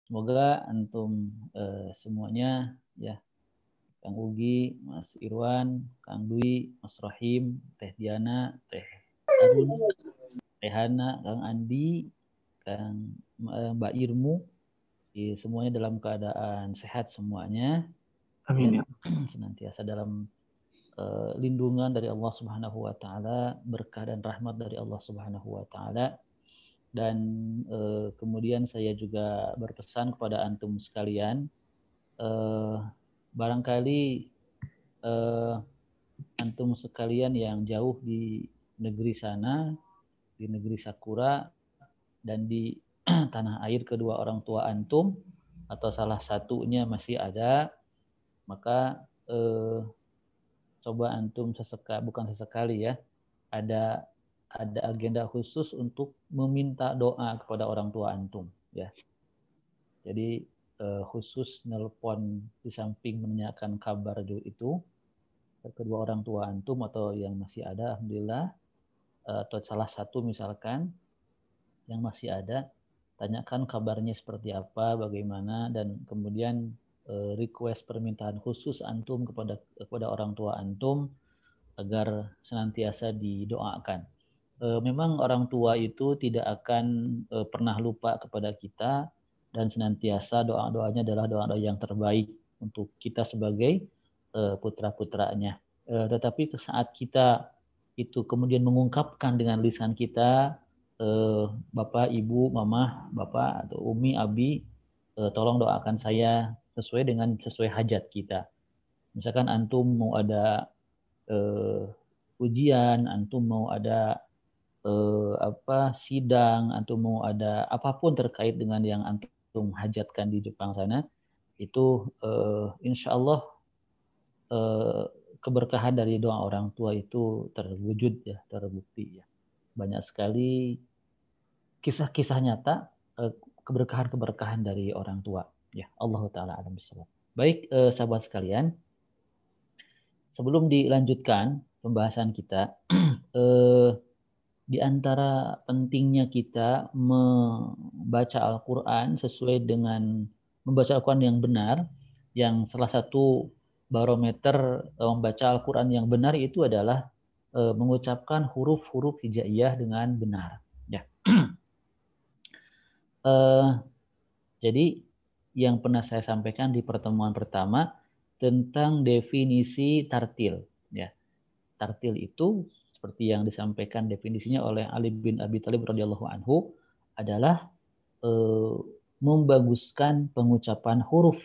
Semoga antum semuanya ya, Kang Ugi, Mas Irwan, Kang Dwi, Mas Rahim, Teh Diana, Teh Arun, Teh Hana, Kang Andi, Kang Mbak Irmu, semuanya dalam keadaan sehat semuanya, Amin ya, ya. senantiasa dalam lindungan dari Allah Subhanahu wa taala, berkah dan rahmat dari Allah Subhanahu wa taala. Dan kemudian saya juga berpesan kepada antum sekalian, barangkali antum sekalian yang jauh di negeri sana, di negeri Sakura, dan di tanah air kedua orang tua antum, atau salah satunya masih ada, maka coba antum bukan sesekali ya, ada agenda khusus untuk meminta doa kepada orang tua antum ya. Jadi khusus nelpon di samping menanyakan kabar itu kedua orang tua antum atau yang masih ada, alhamdulillah, atau salah satu misalkan yang masih ada, tanyakan kabarnya seperti apa, bagaimana, dan kemudian request permintaan khusus antum kepada orang tua antum agar senantiasa didoakan. Memang orang tua itu tidak akan pernah lupa kepada kita, dan senantiasa doa-doanya adalah doa-doa yang terbaik untuk kita sebagai putra-putranya. Tetapi saat kita itu kemudian mengungkapkan dengan lisan kita, Bapak, Ibu, Mama, Bapak, atau Umi, Abi, tolong doakan saya sesuai hajat kita. Misalkan antum mau ada ujian, antum mau ada sidang, antum mau ada apapun terkait dengan yang antum hajatkan di Jepang sana, itu insya Allah keberkahan dari doa orang tua itu terwujud ya, terbukti ya. Banyak sekali kisah-kisah nyata keberkahan-keberkahan dari orang tua ya. Allah taala alam bisawab. Baik sahabat sekalian, sebelum dilanjutkan pembahasan kita, di antara pentingnya kita membaca Al-Quran sesuai dengan membaca Al-Quran yang benar, yang salah satu barometer membaca Al-Quran yang benar itu adalah mengucapkan huruf-huruf hijaiyah dengan benar. Ya. Jadi yang pernah saya sampaikan di pertemuan pertama tentang definisi tartil. Ya. Tartil itu seperti yang disampaikan definisinya oleh Ali bin Abi Thalib radhiyallahu anhu adalah membaguskan pengucapan huruf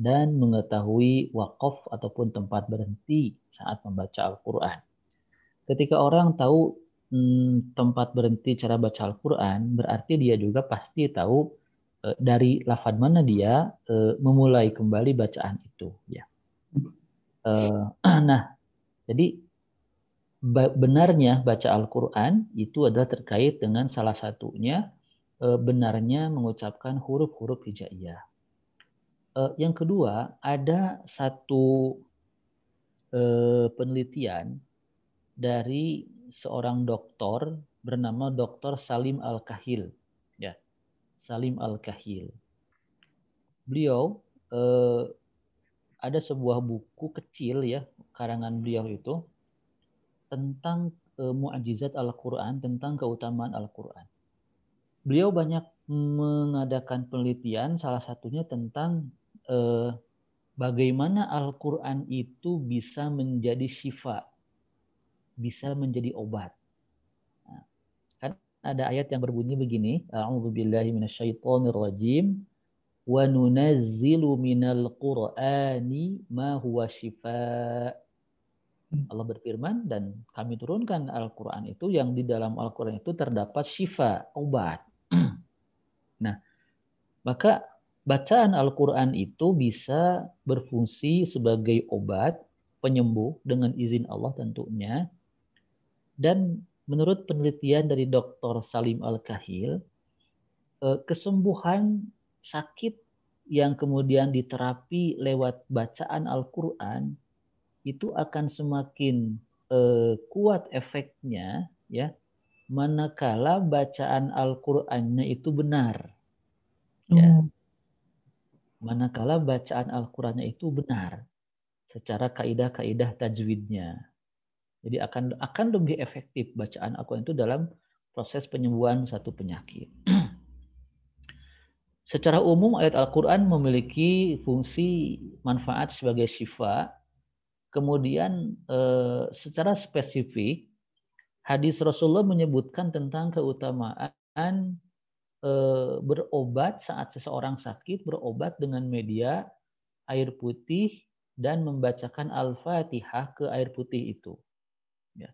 dan mengetahui wakaf ataupun tempat berhenti saat membaca Al-Quran. Ketika orang tahu tempat berhenti cara baca Al-Quran, berarti dia juga pasti tahu dari lafaz mana dia memulai kembali bacaan itu. Ya. Nah, jadi benarnya baca Al-Quran itu adalah terkait dengan salah satunya benarnya mengucapkan huruf-huruf hijaiyah. Yang kedua, ada satu penelitian dari seorang dokter bernama Dr. Salim Al-Kahil. Ya, Salim Al-Kahil. Beliau ada sebuah buku kecil ya, karangan beliau itu tentang mu'jizat Al-Quran, tentang keutamaan Al-Quran. Beliau banyak mengadakan penelitian, salah satunya tentang bagaimana Al-Quran itu bisa menjadi syifa, bisa menjadi obat. Nah, kan ada ayat yang berbunyi begini, A'udzubillahi minasyaitonirrajim, wa nunazzilu minal Qur'ani ma huwa syifa. Allah berfirman, dan kami turunkan Al-Quran itu yang di dalam Al-Quran itu terdapat syifa, obat. Nah, maka bacaan Al-Quran itu bisa berfungsi sebagai obat, penyembuh dengan izin Allah tentunya. Dan menurut penelitian dari Dr. Salim Al-Kahil, kesembuhan sakit yang kemudian diterapi lewat bacaan Al-Quran itu akan semakin kuat efeknya ya, manakala bacaan Al-Qur'annya itu benar. Ya. manakala bacaan Al-Qur'annya itu benar secara kaidah-kaidah tajwidnya. Jadi akan lebih efektif bacaan Al-Qur'an itu dalam proses penyembuhan satu penyakit. Secara umum ayat Al-Qur'an memiliki fungsi manfaat sebagai syifa. Kemudian secara spesifik hadis Rasulullah menyebutkan tentang keutamaan berobat saat seseorang sakit, berobat dengan media air putih dan membacakan Al-Fatihah ke air putih itu. Ya.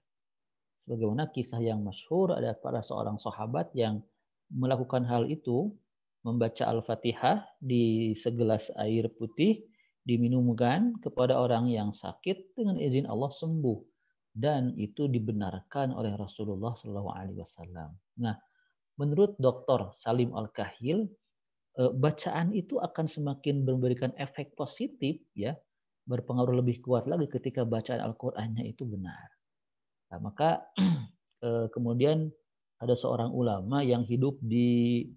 Sebagaimana kisah yang masyhur ada para seorang sahabat yang melakukan hal itu, membaca Al-Fatihah di segelas air putih, diminumkan kepada orang yang sakit dengan izin Allah sembuh. Dan itu dibenarkan oleh Rasulullah SAW. Nah, menurut Dr. Salim Al-Kahil, bacaan itu akan semakin memberikan efek positif, ya, berpengaruh lebih kuat lagi ketika bacaan Al-Qur'annya itu benar. Nah, maka kemudian ada seorang ulama yang hidup di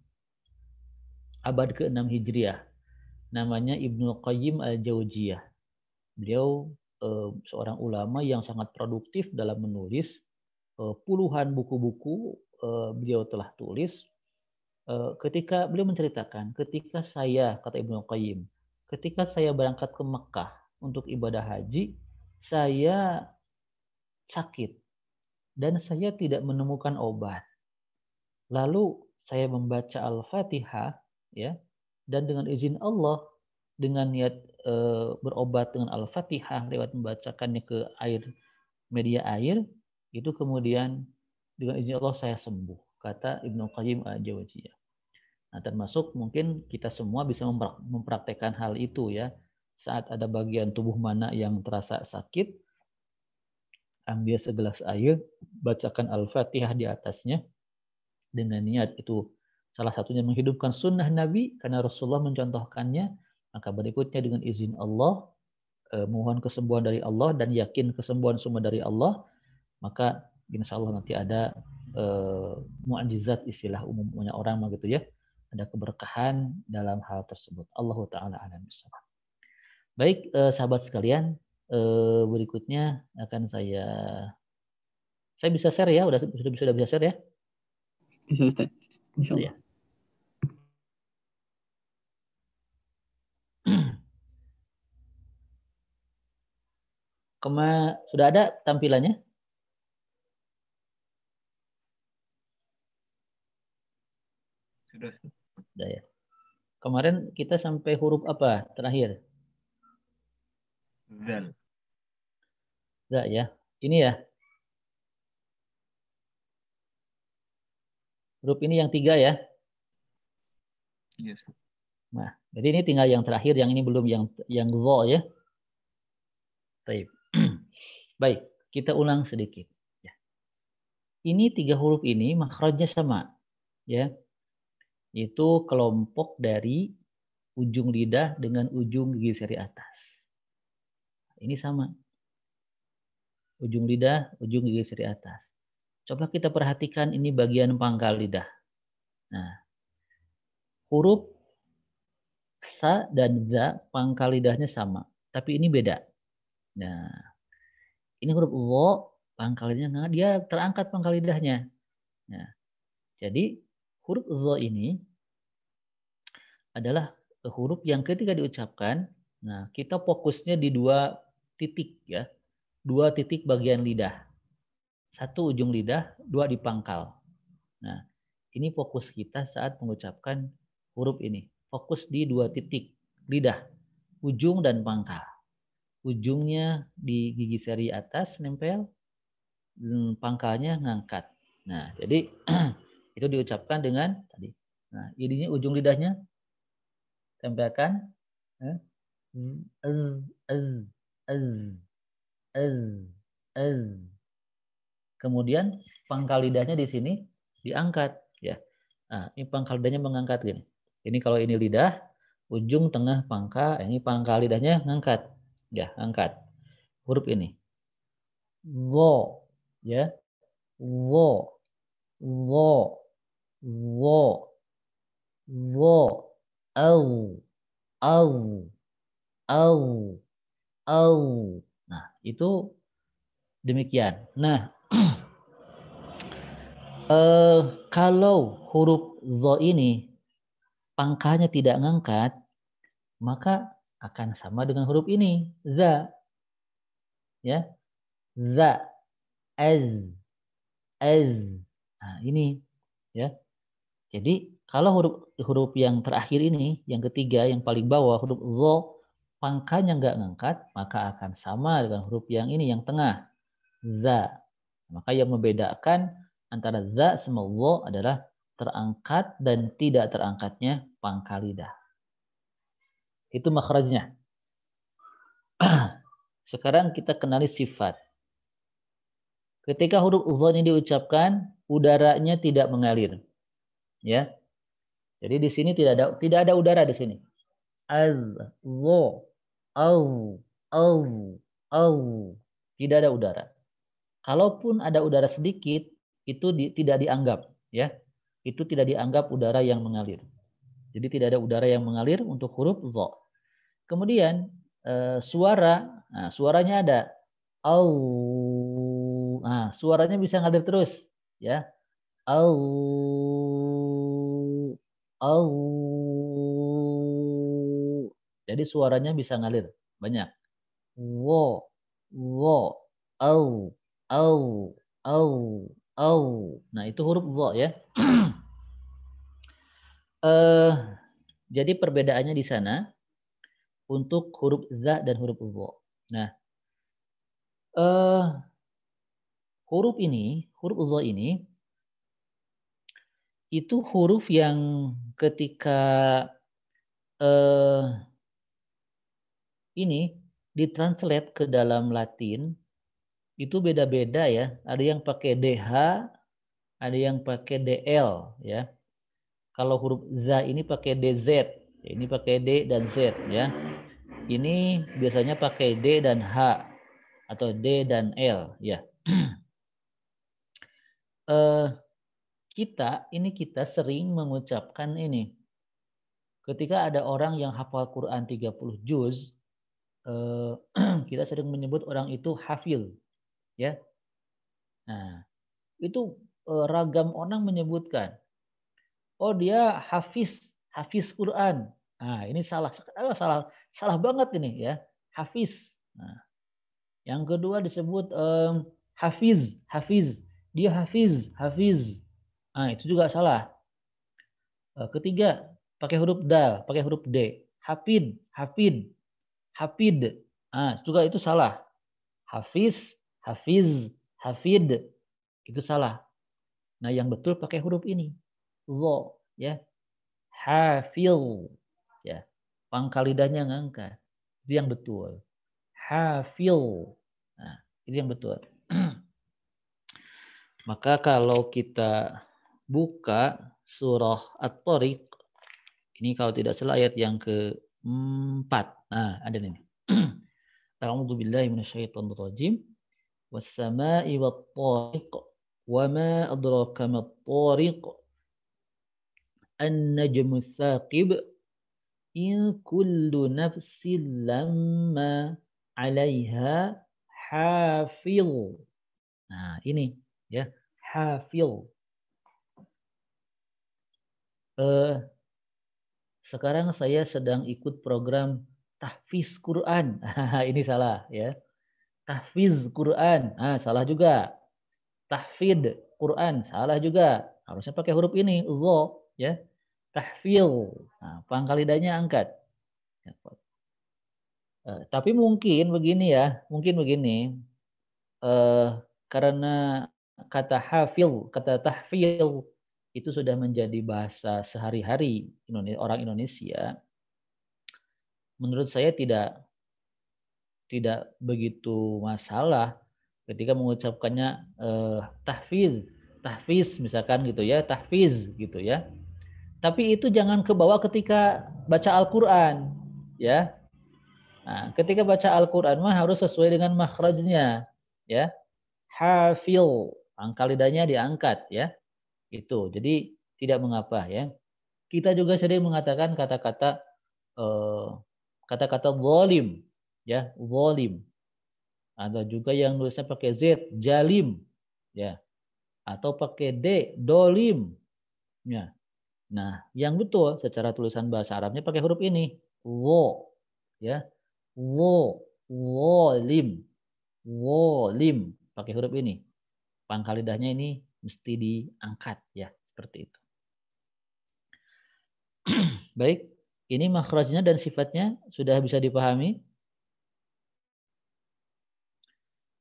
abad ke-6 Hijriah, namanya Ibnu Qayyim Al-Jauziyah. Beliau seorang ulama yang sangat produktif dalam menulis, puluhan buku-buku beliau telah tulis. Ketika beliau menceritakan, ketika saya, kata Ibnu Qayyim, ketika saya berangkat ke Mekah untuk ibadah haji, saya sakit dan saya tidak menemukan obat. Lalu saya membaca Al-Fatihah, ya, dan dengan izin Allah, dengan niat berobat dengan Al-Fatihah lewat membacakannya ke media air, itu kemudian dengan izin Allah saya sembuh, kata Ibnu Qayyim Al-Jauziyah. Nah, termasuk mungkin kita semua bisa mempraktekkan hal itu, ya. Saat ada bagian tubuh mana yang terasa sakit, ambil segelas air, bacakan Al-Fatihah di atasnya dengan niat itu salah satunya menghidupkan sunnah Nabi karena Rasulullah mencontohkannya. Maka berikutnya dengan izin Allah, mohon kesembuhan dari Allah dan yakin kesembuhan semua dari Allah, maka insya Allah nanti ada mukjizat, istilah umumnya orang begitu, ya, ada keberkahan dalam hal tersebut. Allahu taala a'lam bishawab. Baik, sahabat sekalian, berikutnya akan saya bisa share, ya, sudah bisa share, ya. Bisa Ustaz. Insyaallah. Ya. Sudah ada tampilannya? Sudah, ya. Kemarin kita sampai huruf apa terakhir? Zal. Enggak, ya. Ini, ya. Huruf ini yang 3, ya. Yes. Nah, jadi ini tinggal yang terakhir, yang ini belum, yang zo, ya. Baik. Baik, kita ulang sedikit, ya. Ini 3 huruf ini makhrajnya sama, ya. Itu kelompok dari ujung lidah dengan ujung gigi seri atas. Ini sama. Ujung lidah, ujung gigi seri atas. Coba kita perhatikan ini bagian pangkal lidah. Nah, huruf sa dan za pangkal lidahnya sama, tapi ini beda. Nah, ini huruf wo pangkal lidahnya dia terangkat pangkal lidahnya. Nah, jadi huruf zo ini adalah huruf yang ketika diucapkan, nah kita fokusnya di 2 titik, ya. 2 titik bagian lidah. 1 ujung lidah, 2 di pangkal. Nah, ini fokus kita saat mengucapkan huruf ini. Fokus di 2 titik lidah, ujung dan pangkal. Ujungnya di gigi seri atas nempel, pangkalnya ngangkat. Nah, jadi itu diucapkan dengan tadi. Nah, ininya ujung lidahnya tempelkan. Kemudian pangkal lidahnya di sini diangkat, ya. Nah, ini pangkal lidahnya mengangkat gini. Ini kalau ini lidah, ujung tengah pangkal, ini pangkal lidahnya ngangkat. Ya, angkat. Huruf ini. Wo, ya. Wo. Wo. Wo. Wo. Au. au, au, au. Nah, itu demikian. Nah, kalau huruf zo ini pangkahnya tidak ngangkat, maka akan sama dengan huruf ini, za. Ya, za, az, az. Nah, ini ya. Jadi kalau huruf yang terakhir ini, yang ketiga, yang paling bawah, huruf zo, pangkahnya nggak ngangkat, maka akan sama dengan huruf yang ini, yang tengah, za. Maka yang membedakan antara za sama zo adalah terangkat dan tidak terangkatnya pangkal lidah. Itu makhrajnya. Sekarang kita kenali sifat. Ketika huruf zo ini diucapkan, udaranya tidak mengalir. Ya. Jadi di sini tidak ada udara di sini. Az, zo, au, au. Tidak ada udara. Kalaupun ada udara sedikit, itu tidak dianggap, ya. Itu tidak dianggap udara yang mengalir. Jadi tidak ada udara yang mengalir untuk huruf zo. Kemudian suara, nah, suaranya ada au. Nah, suaranya bisa ngalir terus, ya. Au, au. Jadi suaranya bisa ngalir banyak. Wo, wo, au, au. Nah, itu huruf wo ya. Jadi perbedaannya di sana untuk huruf za dan huruf wo. Nah, huruf zo ini itu huruf yang ketika ini ditranslate ke dalam Latin itu beda-beda ya. Ada yang pakai DH, ada yang pakai DL ya. Kalau huruf za ini pakai DZ, ini pakai D dan Z ya. Ini biasanya pakai D dan H atau D dan L ya. Kita sering mengucapkan ini. Ketika ada orang yang hafal Quran 30 juz, kita sering menyebut orang itu hafil ya. Nah, itu ragam orang menyebutkan, oh dia hafiz Quran. Nah, ini salah banget ini ya, hafiz. Nah, yang kedua disebut hafiz, dia hafiz. Nah, itu juga salah. Ketiga pakai huruf dal, pakai huruf D, hafid. Nah, juga itu salah. Hafiz, hafid, itu salah. Nah, yang betul pakai huruf ini, zo, ya, hafil, ya, pangkal lidahnya ngangkat, itu yang betul, hafil. Nah, itu yang betul. Maka kalau kita buka surah At-Tariq, ini kalau tidak salah ayat yang ke-4, nah ada ini. A'udzu billahi minasyaitonir rajim. Was-samaa'i wat-thariq wa ma adraka mat-thariq. An-najmu tsaqib. In kullu nafsin lamma 'alaiha hafil. Nah, ini ya, hafil. Sekarang saya sedang ikut program tahfiz Quran. Ini salah ya. Tahfiz Quran, salah juga. Tahfid Quran, salah juga. Harusnya pakai huruf ini, zo, ya. Tahfil. Nah, pangkal lidahnya angkat. Tapi mungkin begini ya, karena kata hafil, kata tahfil itu sudah menjadi bahasa sehari-hari orang Indonesia. Menurut saya tidak begitu masalah ketika mengucapkannya tahfiz misalkan gitu ya, tahfiz gitu ya. Tapi itu jangan kebawa ketika baca Al-Qur'an ya. Nah, ketika baca Al-Qur'an mah harus sesuai dengan makhrajnya ya. Hafil, pangkal lidahnya diangkat ya. Itu. Jadi tidak mengapa ya. Kita juga sering mengatakan kata-kata kata-kata zalim, ya, zalim. Ada juga yang nulisnya pakai Z, jalim, ya, atau pakai D, dolim, ya. Nah, yang betul secara tulisan bahasa Arabnya pakai huruf ini, wo, ya, wo, wolim, wolim, pakai huruf ini. Pangkal lidahnya ini mesti diangkat, ya, seperti itu. Baik, ini makhrajnya dan sifatnya sudah bisa dipahami.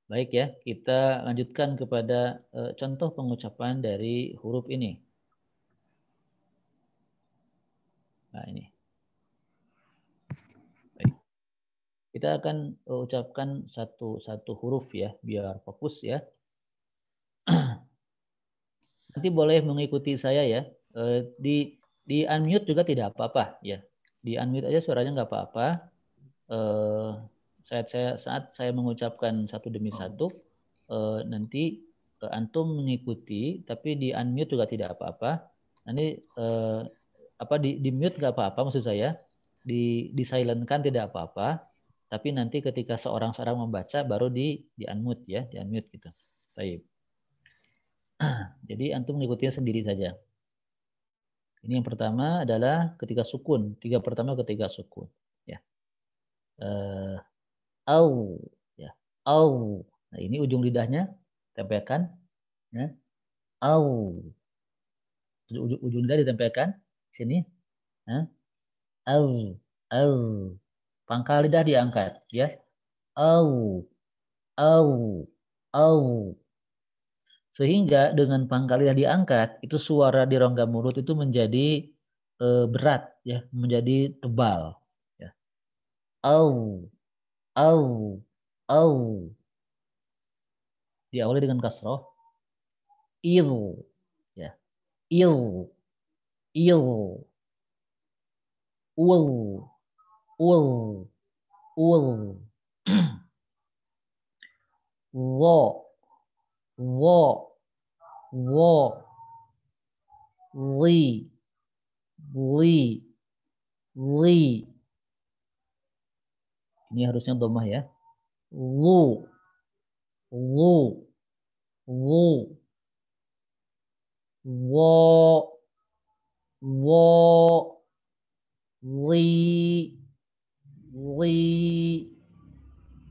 Baik ya, kita lanjutkan kepada contoh pengucapan dari huruf ini. Nah ini. Baik. Kita akan ucapkan satu huruf ya, biar fokus ya. Nanti boleh mengikuti saya ya. Di unmute juga tidak apa-apa ya. Di unmute aja suaranya nggak apa-apa. Saat saya mengucapkan satu demi satu, nanti antum mengikuti, tapi di unmute juga tidak apa-apa. Nanti di mute nggak apa-apa maksud saya, di silentkan tidak apa-apa. Tapi nanti ketika seorang membaca baru di unmute ya, di unmute gitu. Baik. Jadi antum mengikutinya sendiri saja. Ini yang pertama adalah ketika sukun, tiga pertama ketika sukun. Ya. Au, ya, au. Nah ini ujung lidahnya tempelkan, ya. Au, ujung lidah ditempelkan sini, ya. Au, au. Pangkal lidah diangkat, ya. Au, au, au. Sehingga dengan pangkal lidah diangkat, itu suara di rongga mulut itu menjadi berat, ya, menjadi tebal, ya. Au, au, au. Diawali dengan kasroh, il, ya, il, il, ul, ul, ul, wo, wo, wo, li, li, li. Ini harusnya dhammah ya. Lu, lu, lu, wo, wo, li, li,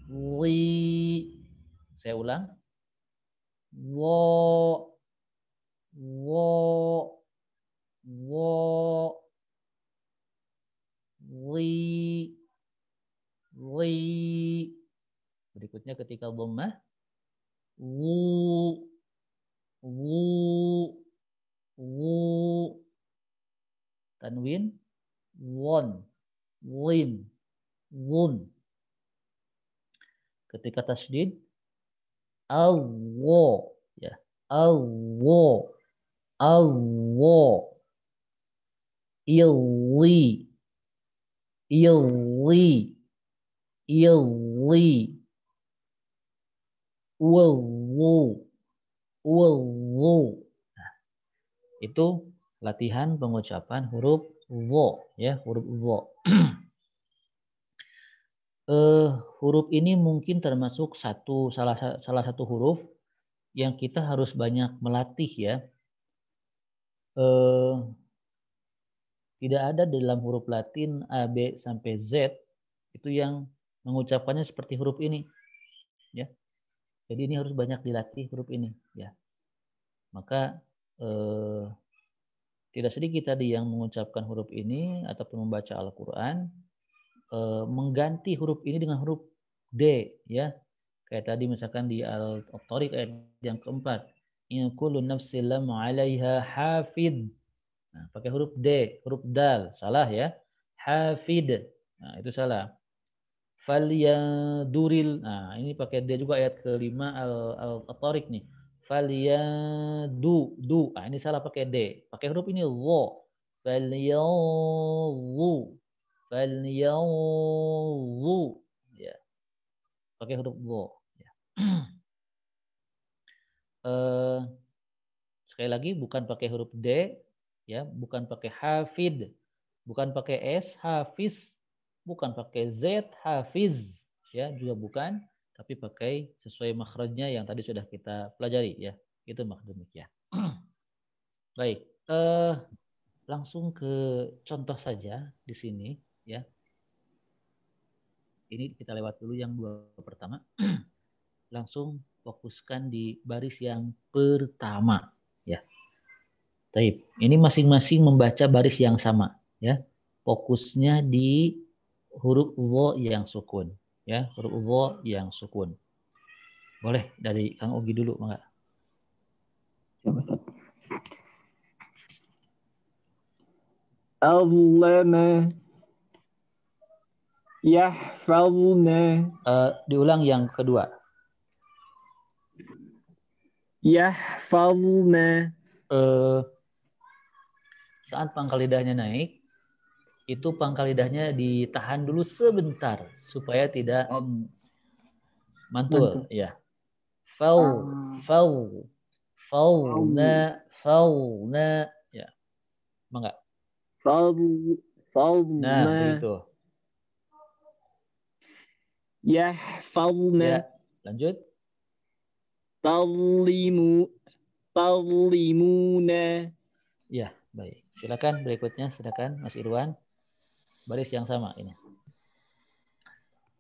li. Saya ulang. Wo, wo, wo, li, li. Berikutnya ketika dhammah, wu, wu, wu. Tanwin, won, win, wun. Ketika tasydid, awo, ya, awo, awo, ili, ili, ili, wulu, wulu. Nah, itu latihan pengucapan huruf wo, ya, huruf wo. Huruf ini mungkin termasuk salah satu huruf yang kita harus banyak melatih ya. Tidak ada dalam huruf Latin A, B sampai Z itu yang mengucapkannya seperti huruf ini, ya. Jadi ini harus banyak dilatih huruf ini, ya. Maka tidak sedikit tadi yang mengucapkan huruf ini ataupun membaca Al-Quran mengganti huruf ini dengan huruf D, ya. Kayak tadi misalkan di Al-Tariq ayat yang keempat, in kullu nafsin lamma 'alaiha hafid. Nah, pakai huruf D, huruf dal, salah ya. Hafid. Nah, itu salah. Falyaduril. Nah, ini pakai D juga ayat kelima Al-Tariq nih. Falyadu, du. Nah, ini salah pakai D. Pakai huruf ini wo. Falyawu. Falyawu. Ya. Pakai huruf wo. Ya. Sekali lagi bukan pakai huruf D, ya, bukan pakai hafid, bukan pakai S hafiz, bukan pakai Z hafiz, ya juga bukan, tapi pakai sesuai makhrajnya yang tadi sudah kita pelajari ya. Itu maksudnya. Baik, langsung ke contoh saja di sini ya. Ini kita lewat dulu yang dua pertama. Langsung fokuskan di baris yang pertama ya. Baik, ini masing-masing membaca baris yang sama ya. Fokusnya di huruf dha yang sukun ya, huruf dha yang sukun. Boleh dari Kang Ogi dulu enggak? Siap, Ustaz. Allama yahfazna Diulang yang kedua. yahfazna Saat pangkal lidahnya naik, itu pangkal lidahnya ditahan dulu sebentar supaya tidak mantul. Ya. Fauna. Ya. Enggak. Nah, begitu. yahfazna Ya, lanjut. tadlimuna. Ya, baik. Silakan berikutnya, silakan Mas Irwan. Baris yang sama ini.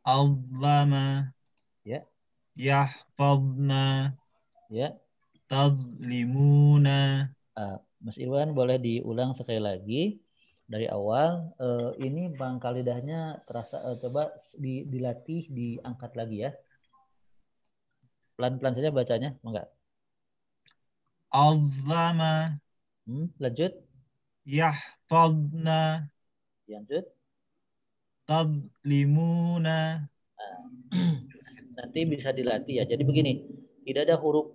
Allama Ya, yahfazna ya. tadlimuna. Mas Irwan boleh diulang sekali lagi dari awal. Ini pangkal lidahnya terasa, coba dilatih, diangkat lagi ya. Pelan-pelan saja bacanya, enggak? Allama Lanjut. yahfazna Lanjut. tadlimuna. Nanti bisa dilatih ya. Jadi begini, tidak ada huruf,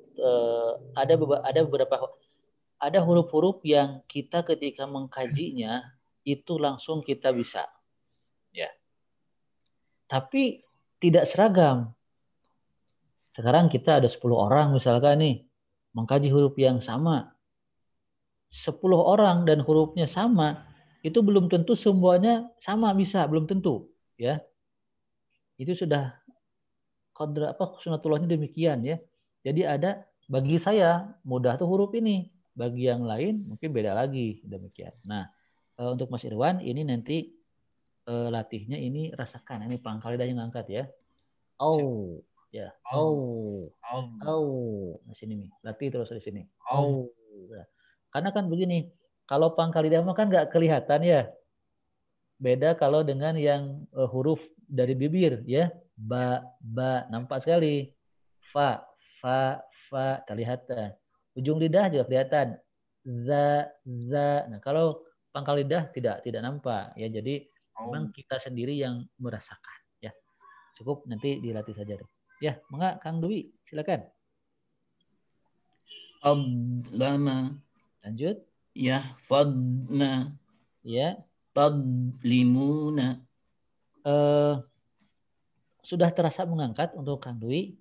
ada huruf-huruf yang kita ketika mengkajinya itu langsung kita bisa, ya. Tapi tidak seragam. Sekarang kita ada 10 orang misalkan nih mengkaji huruf yang sama. 10 orang dan hurufnya sama, itu belum tentu semuanya sama bisa, belum tentu, ya. Itu sudah sunatullahnya demikian ya. Jadi ada, bagi saya mudah tuh huruf ini, bagi yang lain mungkin beda lagi demikian. Nah, untuk Mas Irwan ini nanti latihnya ini rasakan, ini pangkal lidah yang angkat ya. Ya. Nah sini nih, latih terus di sini. Ya. Karena kan begini, kalau pangkal lidah mah kan nggak kelihatan ya. Beda kalau dengan yang huruf dari bibir ya. Ba, nampak sekali. Fa, terlihat. Ujung lidah juga kelihatan. Za. Nah, kalau pangkal lidah tidak nampak ya. Jadi memang kita sendiri yang merasakan ya. Cukup nanti dilatih saja deh. Ya, mangga Kang Dwi, silakan. Allama Lanjut. yahfazna Ya. tadlimuna. Sudah terasa mengangkat untuk Kang Dwi.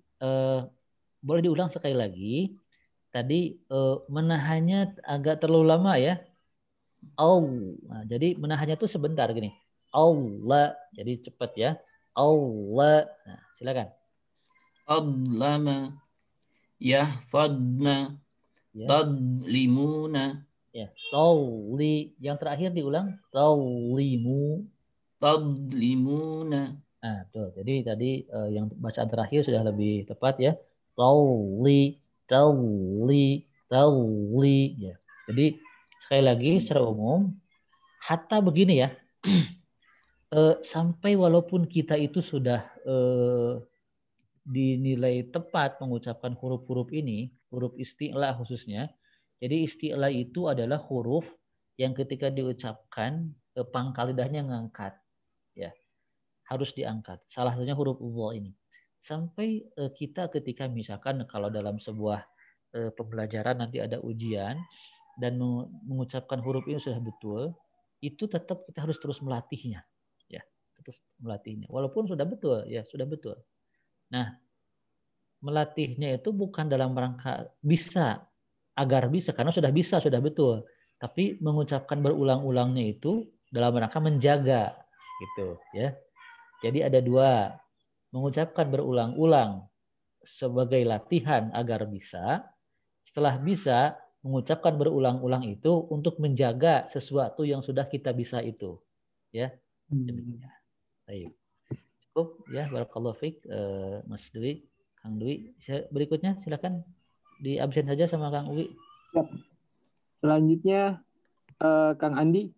Boleh diulang sekali lagi. Tadi menahannya agak terlalu lama ya. Nah, jadi menahannya itu sebentar gini. Allah. Jadi cepat ya. Allah. Nah, silakan. Allama yahfazna tadlimuna. Ya, yang terakhir diulang. Tadlimuna. Nah, tuh. Jadi tadi yang bacaan terakhir sudah lebih tepat ya. Tawli. Ya. Jadi sekali lagi secara umum, hatta begini ya. Sampai walaupun kita itu sudah dinilai tepat mengucapkan huruf-huruf ini, huruf isti'la khususnya. Jadi isti'la itu adalah huruf yang ketika diucapkan pangkal lidahnya ngangkat, ya, harus diangkat. Salah satunya huruf dha ini. Sampai kita ketika misalkan kalau dalam sebuah pembelajaran nanti ada ujian dan mengucapkan huruf ini sudah betul, itu tetap kita harus terus melatihnya, ya, terus melatihnya. Walaupun sudah betul, ya sudah betul. Nah, melatihnya itu bukan dalam rangka agar bisa, karena sudah bisa, sudah betul. Tapi mengucapkan berulang-ulangnya itu dalam rangka menjaga gitu ya. Jadi ada dua, mengucapkan berulang-ulang sebagai latihan agar bisa, setelah bisa mengucapkan berulang-ulang itu untuk menjaga sesuatu yang sudah kita bisa itu ya. Demikian. Baik. Cukup ya, barakallahu fiik Mas Dwi, Kang Dwi. Berikutnya silakan di absen saja sama Kang Uwi. Siap. Selanjutnya Kang Andi.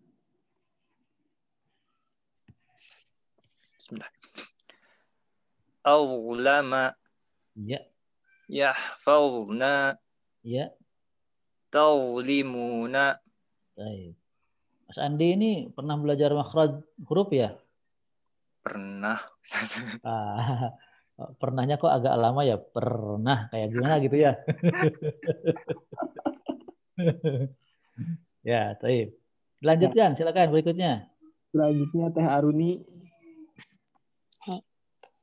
Bismillah. Awlama Ya, yahfazna ya. tawlimuna. Baik. Mas Andi ini pernah belajar makhraj huruf ya? Pernah. Ah, pernahnya kok agak lama ya? Pernah kayak gimana gitu ya? Ya, baik. Lanjutkan, silakan berikutnya. Selanjutnya Teh Aruni.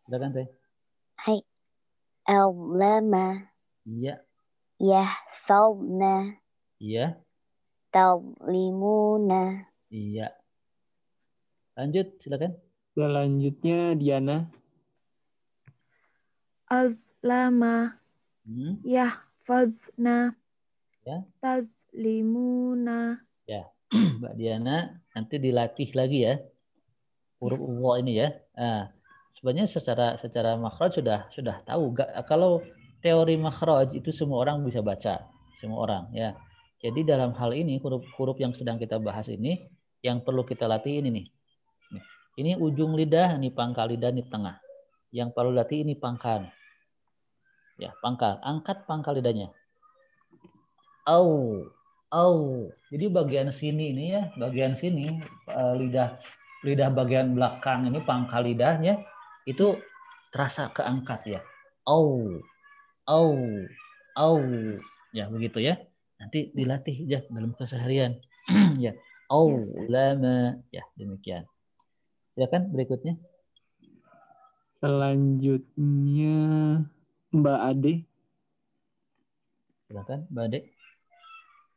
Silakan Teh. Hai. Awlama Iya, yahfazna iya, tawlimuna. iya. Lanjut, silakan. Selanjutnya Diana. Awlama Hmm, yahfazna ya, tadlimuna. ya. Mbak Diana, nanti dilatih lagi ya huruf wa ini ya. Nah, sebenarnya secara makhraj sudah tahu. Kalau teori makhraj itu semua orang bisa baca, semua orang ya. Jadi dalam hal ini huruf-huruf yang sedang kita bahas ini yang perlu kita latih ini nih. Ini ujung lidah, ini pangkal lidah, ini tengah. Yang perlu latih ini pangkal. Ya, pangkal. Angkat pangkal lidahnya. Au, au. Jadi bagian sini ini ya, bagian sini lidah bagian belakang ini pangkal lidahnya itu terasa keangkat ya. Au, au, au. Ya, begitu ya. Nanti dilatih ya dalam keseharian. Ya. Au, lama. Ya, demikian. Silakan berikutnya. Selanjutnya Mbak Ade. Silakan, Mbak Ade.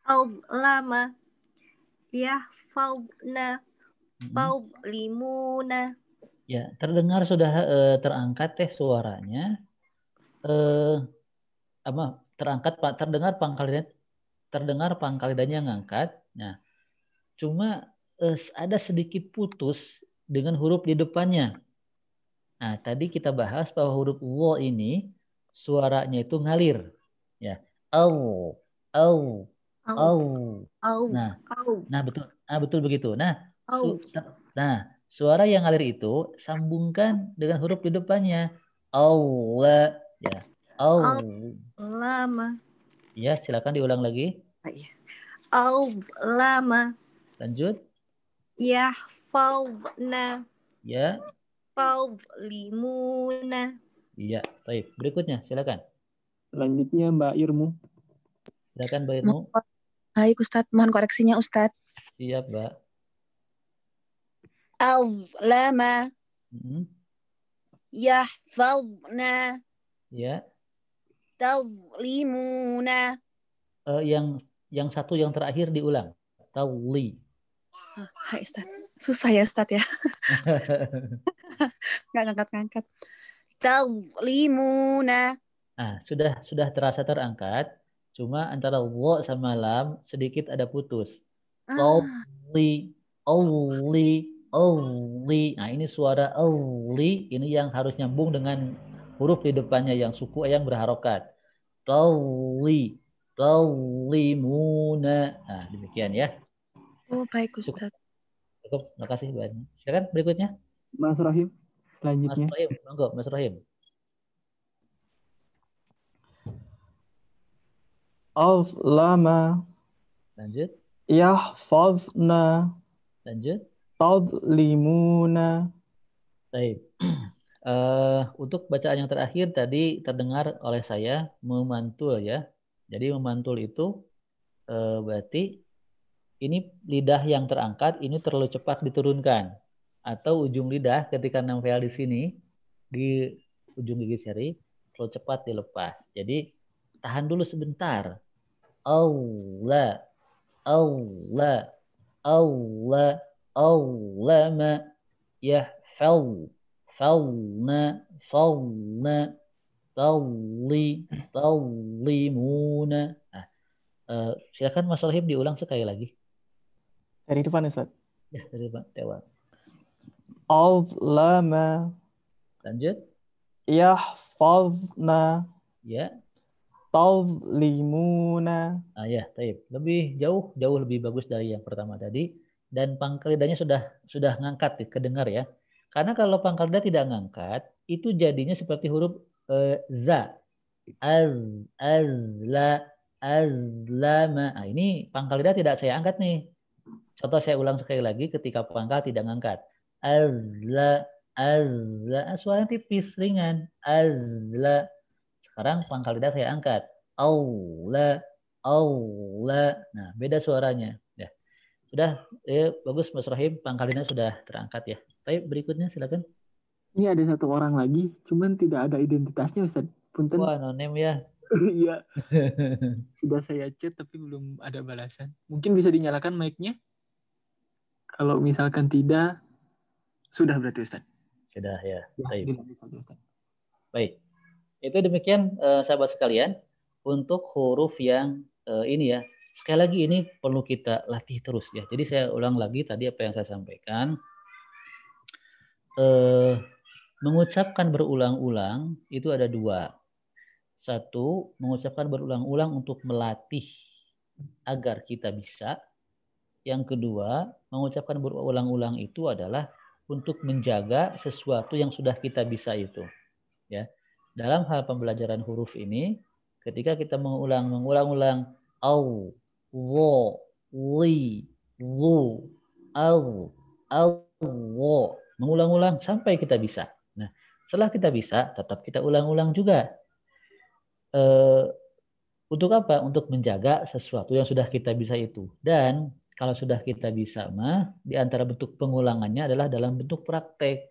Awlama yahfazna Mm-mm. tawlimuna. Ya, terdengar sudah terangkat teh suaranya. Terdengar pangkal lidahnya ngangkat. Nah, cuma ada sedikit putus dengan huruf di depannya. Nah, tadi kita bahas bahwa huruf wo ini suaranya itu ngalir. Ya, au, au, au. Nah, betul begitu. Nah, suara yang ngalir itu sambungkan dengan huruf di depannya. Allah, ya. Lama. Ya, silakan diulang lagi. Awlama Lanjut. yahfazna Ya. tawlimuna. Iya, baik. Berikutnya, silakan. Selanjutnya Mbak Irmu. Silakan Mbak Irmu. Baik Ustadz, mohon koreksinya Ustadz. Siap, Mbak. Awlama yahfazna Ya. tadlimuna. Yang satu yang terakhir diulang. Tawli. Hai Ustadz. Susah ya Ustadz ya. Nggak ngangkat-ngangkat. Tadlimuna. Nah, sudah terasa terangkat. Cuma antara wo sama lam sedikit ada putus. Tawli, awli, awli. Nah, ini suara awli ini yang harus nyambung dengan huruf di depannya yang suku yang berharokat. Tawli, tawlimuna. Nah, demikian ya. Oh, baik Ustadz. Cukup, terima kasih banyak. Silakan berikutnya. Mas Rohim. Selanjutnya. Mas Rohim, monggo Mas Rohim. Awlama Lanjut. yahfazna Lanjut. tadlimuna. Baik. Untuk bacaan yang terakhir tadi terdengar oleh saya memantul ya. Jadi memantul itu berarti ini lidah yang terangkat ini terlalu cepat diturunkan atau ujung lidah ketika nempel di sini di ujung gigi seri terlalu cepat dilepas. Jadi tahan dulu sebentar. Allah, Allah, Allah. Allama yahfaz falna falna tallimuna. Nah, silakan Mas Rohim diulang sekali lagi. Dari depan Ustaz. Ya, dari Pak Dewa. Azlama Lanjut. yahfazna Ya. tazlimuna. Ya, taib. Lebih jauh lebih bagus dari yang pertama tadi, dan pangkal lidahnya sudah ngangkat, kedengar ya. Karena kalau pangkal lidah tidak ngangkat, itu jadinya seperti huruf za. Azla azlama. Nah, ini pangkal lidah tidak saya angkat nih. Contoh saya ulang sekali lagi ketika pangkal tidak ngangkat. Azla suaranya tipis, ringan. Azla. Sekarang pangkal lidah saya angkat. Aula. Nah, beda suaranya. Ya. Sudah, bagus Mas Rahim, pangkal lidah sudah terangkat ya. Baik, berikutnya silakan. Ini ada satu orang lagi, cuman tidak ada identitasnya Ustaz. Punten. Wah, nonem ya. Iya. Sudah saya chat tapi belum ada balasan. Mungkin bisa dinyalakan mic-nya? Kalau misalkan tidak, sudah berarti Ustaz. Sudah ya. Baik. Dilanjut saja Ustaz. Baik. Itu demikian sahabat sekalian untuk huruf yang ini ya. Sekali lagi ini perlu kita latih terus ya. Jadi saya ulang lagi tadi apa yang saya sampaikan. Mengucapkan berulang-ulang itu ada dua. Satu, mengucapkan berulang-ulang untuk melatih agar kita bisa. Yang kedua, mengucapkan berulang-ulang itu adalah untuk menjaga sesuatu yang sudah kita bisa itu. Ya. Dalam hal pembelajaran huruf ini, ketika kita mengulang-ulang au, wo, li, lu, au, wo, mengulang-ulang sampai kita bisa. Nah, setelah kita bisa, tetap kita ulang-ulang juga. Untuk apa? Untuk menjaga sesuatu yang sudah kita bisa itu. Dan kalau sudah kita bisa mah, di antara bentuk pengulangannya adalah dalam bentuk praktek.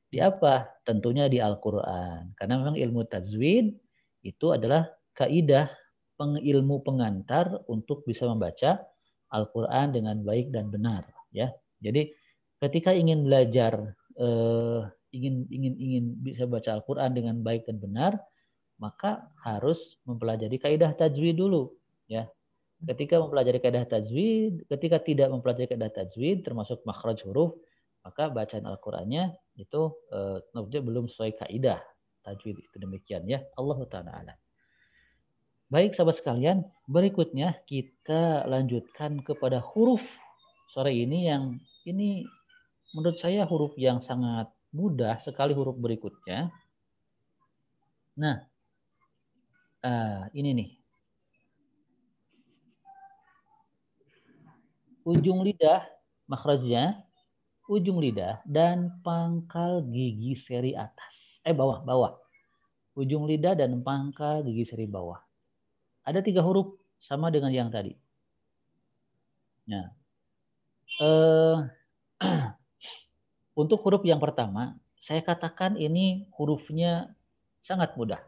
Di apa? Tentunya di Al-Quran. Karena memang ilmu tajwid itu adalah kaidah ilmu pengantar untuk bisa membaca Al-Quran dengan baik dan benar. Ya, jadi ketika ingin belajar, ingin bisa baca Al-Quran dengan baik dan benar, maka harus mempelajari kaidah tajwid dulu. Ya, ketika mempelajari kaidah tajwid, ketika tidak mempelajari kaidah tajwid, termasuk makhraj huruf, maka bacaan Al-Qur'annya itu belum sesuai kaidah tajwid. Itu demikian ya. Allahu ta'ala a'lam. Baik sahabat sekalian, berikutnya kita lanjutkan kepada huruf sore ini yang ini menurut saya huruf yang sangat mudah sekali, huruf berikutnya. Nah, ini nih. Ujung lidah, makhrajnya, ujung lidah dan pangkal gigi seri atas. Bawah. Ujung lidah dan pangkal gigi seri bawah. Ada 3 huruf sama dengan yang tadi. Nah, untuk huruf yang pertama, saya katakan ini hurufnya sangat mudah.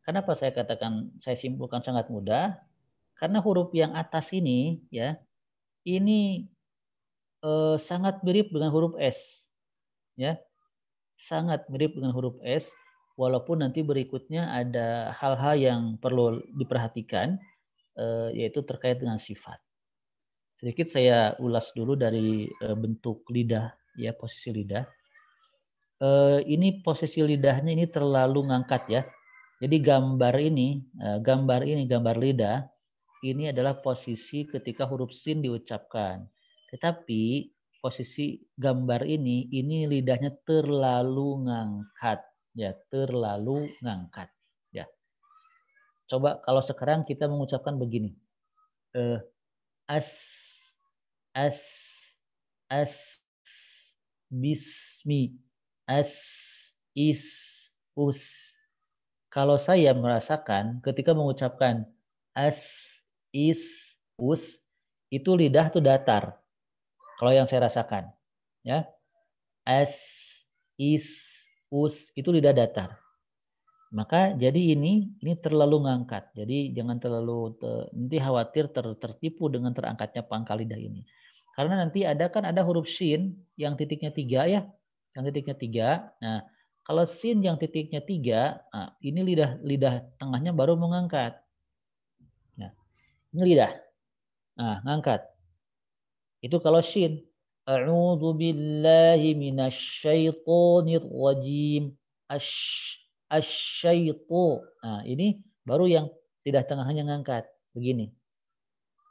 Kenapa saya katakan, saya simpulkan sangat mudah? Karena huruf yang atas ini, ya, ini sangat mirip dengan huruf S, ya, sangat mirip dengan huruf S. Walaupun nanti berikutnya ada hal-hal yang perlu diperhatikan, yaitu terkait dengan sifat. Sedikit saya ulas dulu dari bentuk lidah, ya, posisi lidah. Ini posisi lidahnya ini terlalu ngangkat ya. Jadi gambar lidah, ini adalah posisi ketika huruf sin diucapkan. Tetapi posisi gambar ini lidahnya terlalu ngangkat, ya, terlalu ngangkat, ya. Coba kalau sekarang kita mengucapkan begini, as, bismi, as, is, us. Kalau saya merasakan ketika mengucapkan as, is, us, itu lidah tuh datar. Kalau yang saya rasakan, ya, as, is, us, itu lidah datar. Maka jadi ini terlalu ngangkat. Jadi jangan terlalu nanti khawatir tertipu dengan terangkatnya pangkal lidah ini. Karena nanti ada huruf shin yang titiknya 3 ya, yang titiknya 3. Nah, kalau sin yang titiknya 3, nah, ini lidah tengahnya baru mengangkat. Nah, ini lidah. Nah, ngangkat. Itu kalau shin. A'udzu billahi minasyaitonir rajim. Asyaitu. Nah, ini baru yang lidah tengahnya ngangkat. Begini.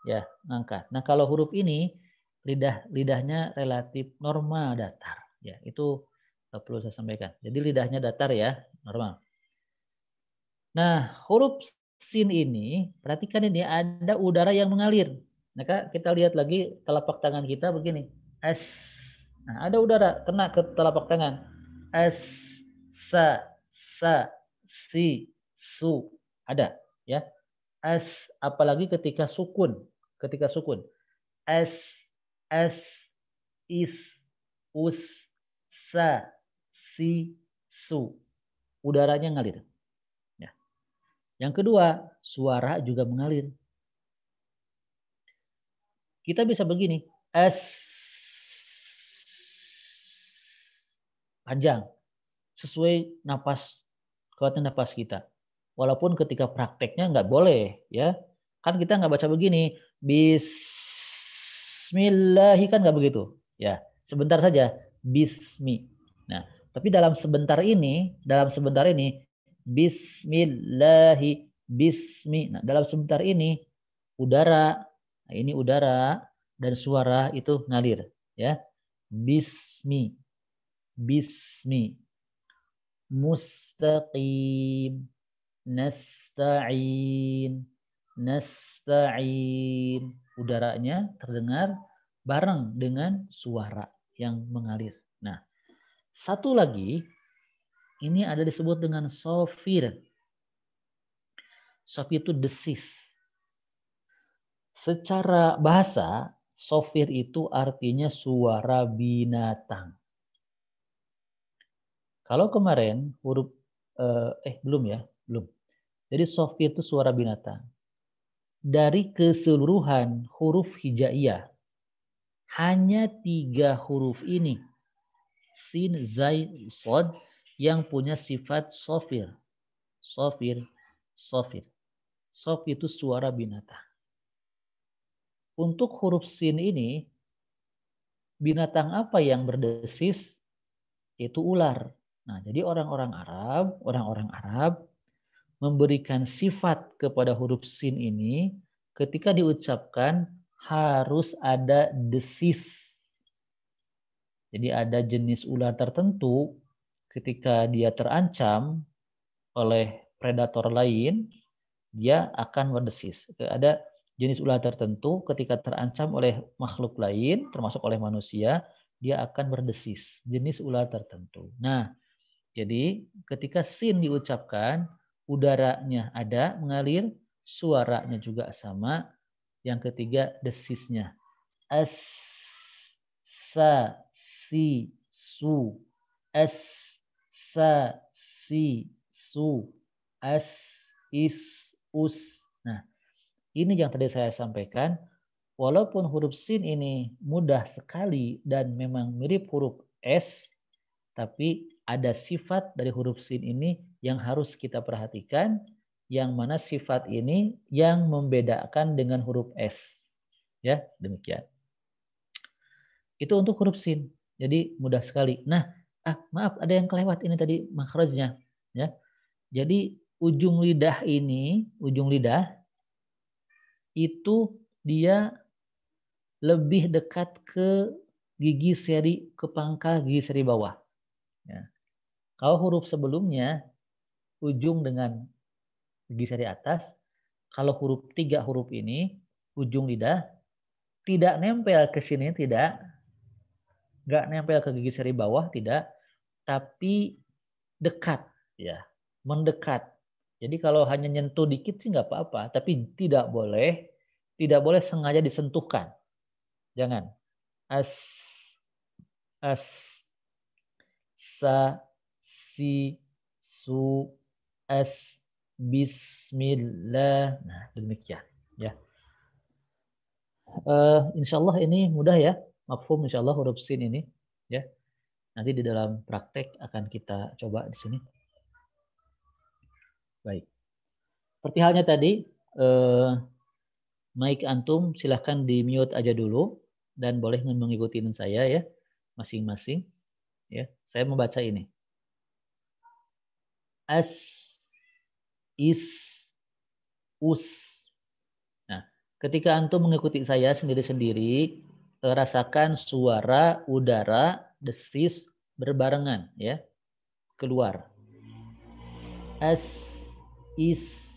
Ya, ngangkat. Nah, kalau huruf ini lidahnya relatif normal datar. Ya, itu perlu saya sampaikan. Jadi lidahnya datar ya, normal. Nah, huruf sin ini, perhatikan ini ada udara yang mengalir. Maka kita lihat lagi telapak tangan kita begini. S. Nah, ada udara kena ke telapak tangan. S, sa, si, su. Ada ya. S, apalagi ketika sukun. Ketika sukun. S, is, us, sa, si, su. Udaranya ngalir. Ya. Yang kedua, suara juga mengalir. Kita bisa begini. S, panjang. Sesuai napas, kekuatan napas kita. Walaupun ketika prakteknya nggak boleh. Ya, kan kita nggak baca begini. Bismillahi, kan nggak begitu. Ya, sebentar saja. Bismi. Nah, tapi dalam sebentar ini, Bismillahi, bismi. Nah, dalam sebentar ini udara, nah ini udara dan suara itu ngalir, ya. Bismi, mustaqim, nasta'in, udaranya terdengar bareng dengan suara yang mengalir. Nah, satu lagi ini ada disebut dengan sofir. Sofir itu desis. Secara bahasa, sofir itu artinya suara binatang. Kalau kemarin huruf belum. Jadi sofir itu suara binatang. Dari keseluruhan huruf hijaiyah, hanya 3 huruf ini, sin, zai, sod, yang punya sifat sofir. Sofir. Sofir itu suara binatang. Untuk huruf sin ini, binatang apa yang berdesis? Itu ular. Nah, jadi orang-orang Arab memberikan sifat kepada huruf sin ini ketika diucapkan harus ada desis. Jadi ada jenis ular tertentu ketika dia terancam oleh predator lain, dia akan berdesis. Ada jenis ular tertentu ketika terancam oleh makhluk lain, termasuk oleh manusia, dia akan berdesis. Jenis ular tertentu. Nah, jadi ketika sin diucapkan, udaranya ada mengalir, suaranya juga sama. Yang ketiga, desisnya. As, sa, si, su. As, sa, si, su. As, is, us. Nah, ini yang tadi saya sampaikan. Walaupun huruf sin ini mudah sekali dan memang mirip huruf S, tapi ada sifat dari huruf sin ini yang harus kita perhatikan, yang mana sifat ini yang membedakan dengan huruf S. Ya, demikian. Itu untuk huruf sin. Jadi mudah sekali. Nah, maaf ada yang kelewat ini tadi makhrajnya, ya. Jadi ujung lidah itu dia lebih dekat ke gigi seri, ke pangkal gigi seri bawah. Ya. Kalau huruf sebelumnya ujung dengan gigi seri atas, kalau 3 huruf ini ujung lidah tidak nempel ke sini, nggak nempel ke gigi seri bawah, tidak, tapi dekat, ya, mendekat. Jadi kalau hanya nyentuh dikit sih nggak apa-apa, tapi tidak boleh sengaja disentuhkan. Jangan. As, sa, si, su, as, bismillah. Nah, demikian, ya. Insya Allah ini mudah ya, mafhum insya Allah huruf sin ini ya. Nanti di dalam praktek akan kita coba di sini. Baik. Seperti halnya tadi, mic antum silahkan di mute aja dulu dan boleh mengikuti saya ya, masing-masing. Ya, saya membaca ini. As, is, us. Nah, ketika antum mengikuti saya sendiri-sendiri, rasakan suara udara desis berbarengan ya, keluar. As, is,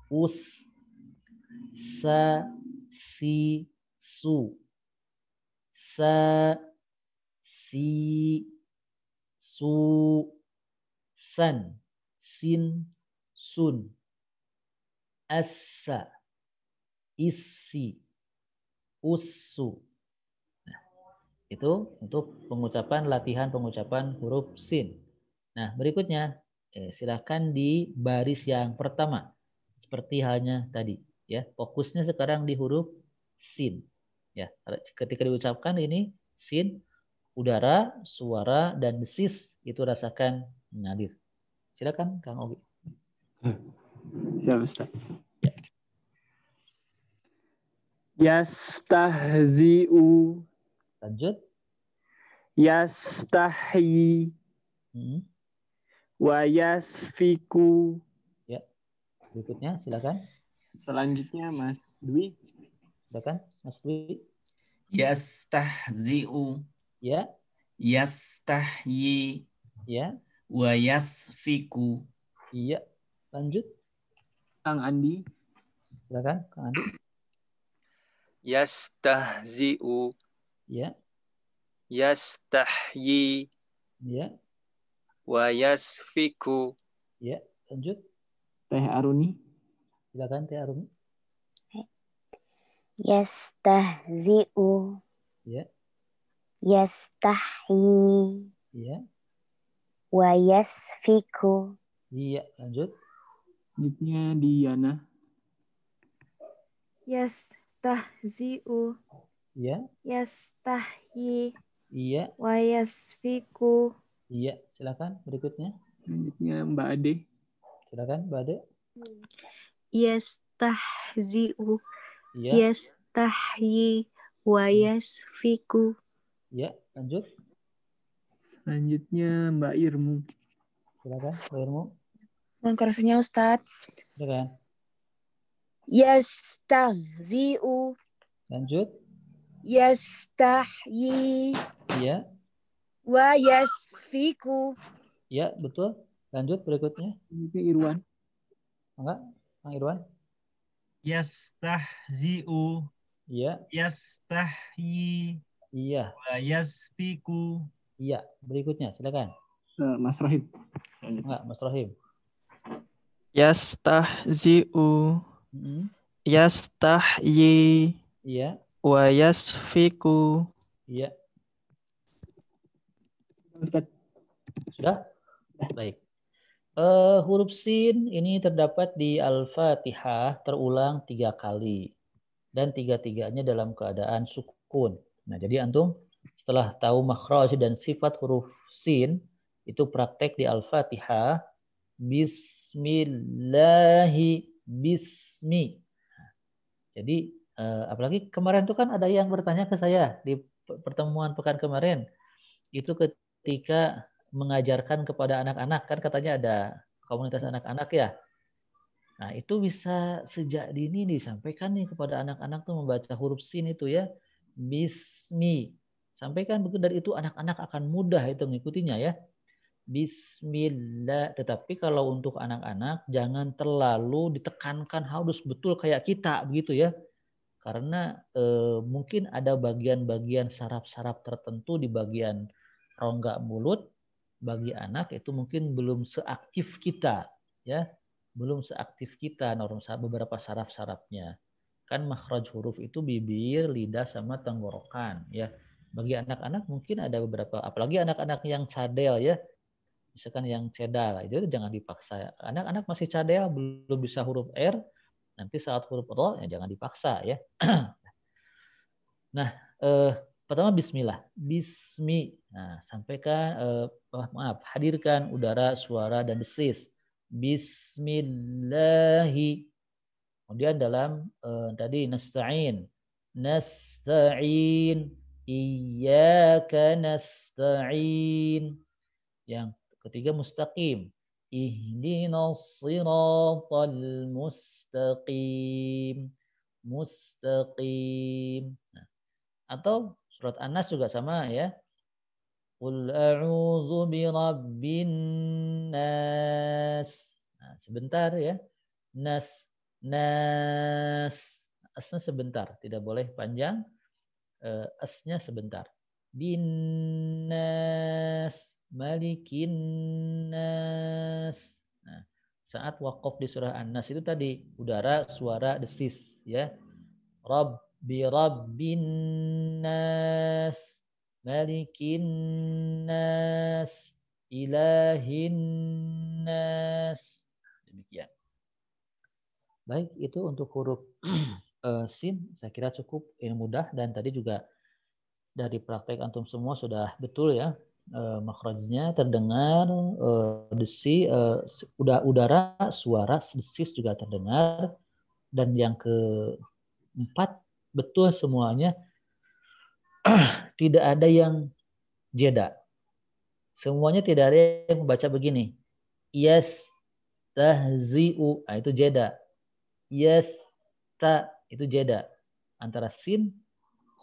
us, sa, si, su, sa, si, su, san, sin, sun, assa, isi, usu. Nah, itu untuk pengucapan, latihan pengucapan huruf sin. Nah, berikutnya silakan di baris yang pertama seperti halnya tadi ya, fokusnya sekarang di huruf sin ya. Ketika diucapkan ini sin, udara, suara dan desis itu rasakan mengalir. Silakan Kang Ogi. Siap, Ustaz. Yastahzi'u. Lanjut. Yastahyi. Wa yasfiku. Ya. Berikutnya silakan. Selanjutnya Mas Dwi. Silakan Mas Dwi. Yastahzi'u. Ya. Yastahyi. Ya. Wa yasfiku. Iya. Lanjut. Kang Andi. Silakan Kang Andi. Yastahzi'u. Ya. Yastahyi. Ya. Wa yasfiku. Ya. Lanjut. Teh Aruni. Silakan Teh Aruni. Yastahzi'u. Ya. Yastahyi. Ya. Wa yasfiku. Iya. Lanjut. Selanjutnya Diana. Yastahzi'u. Ya. Yastahyi. Iya. Wa yasfiku. Iya. Silakan berikutnya. Selanjutnya Mbak Ade. Silakan Mbak Ade. Yastahzi'u. Iya. Yastahyi. Wa yasfiku. Iya. Lanjut. Selanjutnya Mbak Irmu. Silakan Mbak Irmu. Mohon koreksinya Ustadz. Silakan. Yastahzi'u. Lanjut. Yastahyi. Iya. Wa yasfiku. Iya, betul. Lanjut berikutnya. Selanjutnya Irwan. Enggak? Kang Irwan. Yastahzi'u. Iya. Yastahyi. Iya. Wa yasfiku. Iya. Berikutnya, silakan. Mas Rohim. Enggak, Mas Rohim. Yastahzi'u. Yastahyi. Iya. Wa yasfiku. Iya. Ustaz. Sudah? Baik. Huruf sin ini terdapat di Al-Fatihah terulang 3 kali. Dan 3-tiganya dalam keadaan sukun. Nah, jadi antum setelah tahu makhraj dan sifat huruf sin, itu praktek di Al-Fatihah. Bismillahi bismi. Jadi apalagi kemarin itu kan ada yang bertanya ke saya di pertemuan pekan kemarin. Itu ketika mengajarkan kepada anak-anak, kan katanya ada komunitas anak-anak ya. Nah, itu bisa sejak dini disampaikan nih kepada anak-anak tuh membaca huruf sin itu ya. Bismi. Sampaikan begitu, dari itu anak-anak akan mudah itu mengikutinya ya. Bismillah. Tetapi kalau untuk anak-anak jangan terlalu ditekankan harus betul kayak kita begitu ya. Karena mungkin ada bagian-bagian saraf-saraf tertentu di bagian rongga mulut bagi anak itu mungkin belum seaktif kita ya. Belum seaktif kita beberapa saraf-sarafnya. Kan makhraj huruf itu bibir, lidah sama tenggorokan ya. Bagi anak-anak mungkin ada beberapa, apalagi anak-anak yang cadel ya. Misalkan yang cedal, itu jangan dipaksa. Anak-anak masih cadel, belum bisa huruf R, nanti saat huruf ro ya jangan dipaksa ya. Nah, pertama bismillah. Bismi. Nah, sampaikan hadirkan udara, suara dan desis. Bismillahi. Kemudian dalam tadi nasta'in. Nasta'in. Iyyaka nasta'in. Yang ketiga mustaqim. Ihdinas siratal mustaqim. Mustaqim. Nah, atau surat An-Nas juga sama ya. Qul a'udzu birabbin nas. Nah, sebentar ya. Nas. Asnya sebentar, tidak boleh panjang. Asnya sebentar. Bin nas, malikin nas. Nah, saat waqaf di surah An-Nas itu tadi udara, suara, desis ya. Rabbi rabbin nas, malikin nas, ilahin nas. Demikian. Baik, itu untuk huruf sin. Saya kira cukup mudah, dan tadi juga dari praktek antum semua sudah betul ya, makhrajnya terdengar, desi, udara, suara, desis juga terdengar, dan yang keempat betul semuanya, tidak ada yang jeda. Semuanya tidak ada yang membaca begini. Yes, tahzi'u, nah, itu jeda. Yes, ta, itu jeda. Antara sin,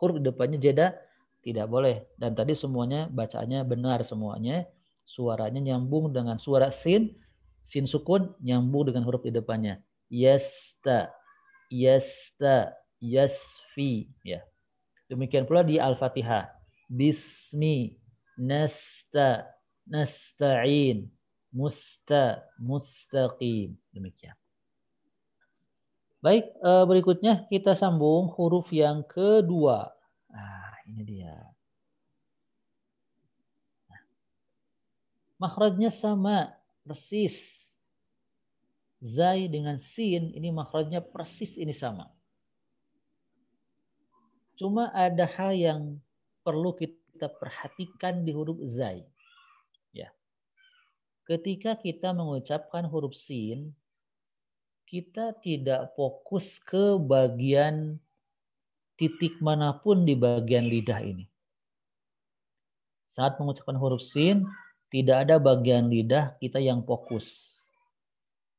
huruf di depannya jeda, tidak boleh. Dan tadi semuanya bacaannya benar semuanya. Suaranya nyambung dengan suara sin. Sin sukun nyambung dengan huruf di depannya. Yasta, yasta, yasfi. Ya. Demikian pula di Al-Fatihah. Bismi, nasta, nasta'in, mustaqim. Demikian. Baik, berikutnya kita sambung huruf yang kedua. Nah, ini dia. Nah, makhrajnya sama, persis. Zai dengan sin, ini makhrajnya persis ini sama. Cuma ada hal yang perlu kita perhatikan di huruf zai. Ya. Ketika kita mengucapkan huruf sin, kita tidak fokus ke bagian titik manapun di bagian lidah ini. Saat mengucapkan huruf sin, tidak ada bagian lidah kita yang fokus.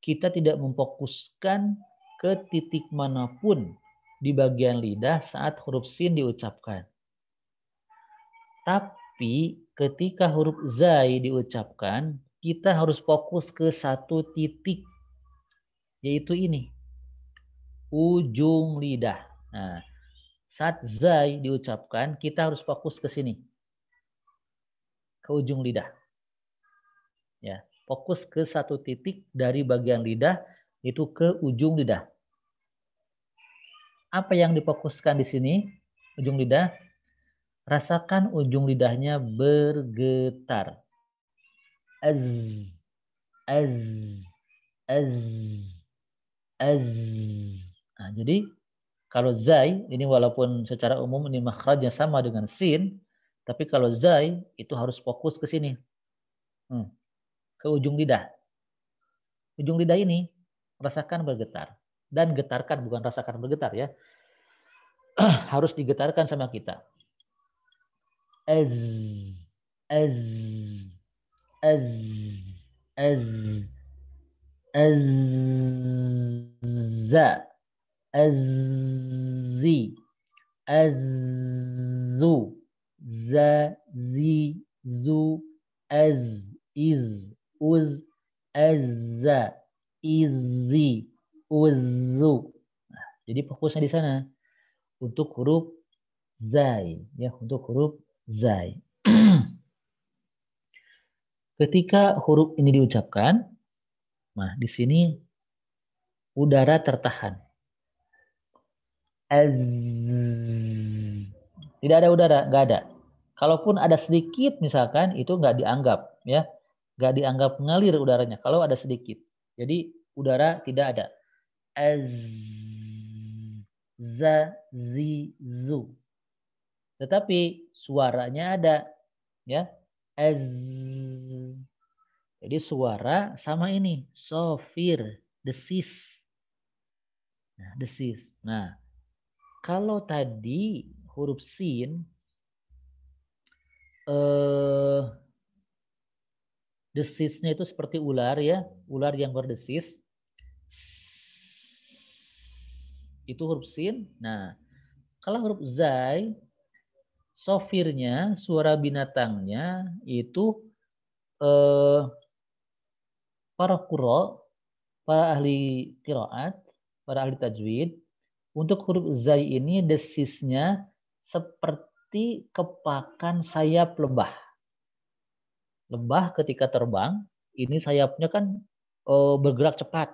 Kita tidak memfokuskan ke titik manapun di bagian lidah saat huruf sin diucapkan. Tapi ketika huruf zai diucapkan, kita harus fokus ke satu titik, yaitu ini, ujung lidah. Nah, saat zai diucapkan, kita harus fokus ke sini, ke ujung lidah. Ya, fokus ke satu titik dari bagian lidah, itu ke ujung lidah. Apa yang difokuskan di sini, ujung lidah? Rasakan ujung lidahnya bergetar. Az, az, az, az. Nah, jadi kalau zai ini walaupun secara umum ini makhrajnya sama dengan sin, tapi kalau zai itu harus fokus ke sini, ke ujung lidah. Ujung lidah ini rasakan bergetar, dan getarkan, bukan rasakan bergetar ya, harus digetarkan sama kita. Az, az, az, az, azza, azzi, azzu, za, zi, zu, az, iz, uz, azza, izzi, uzzu. Nah, jadi fokusnya di sana untuk huruf zai, ya, untuk huruf zai. Ketika huruf ini diucapkan, nah di sini udara tertahan. Az, tidak ada udara, nggak ada. Kalaupun ada sedikit misalkan, itu nggak dianggap, ya, nggak dianggap ngalir udaranya. Kalau ada sedikit, jadi udara tidak ada. Az, za, zi, zu. Tetapi suaranya ada, ya. Az. Jadi suara sama ini, sofir, desis. Nah, desis. Nah, kalau tadi huruf sin, desisnya itu seperti ular ya, ular yang berdesis. Itu huruf sin. Nah, kalau huruf zai, sofirnya, suara binatangnya itu para qurra, para ahli qiraat, para ahli tajwid, untuk huruf zai ini desisnya seperti kepakan sayap lebah. Lebah ketika terbang, ini sayapnya kan bergerak cepat,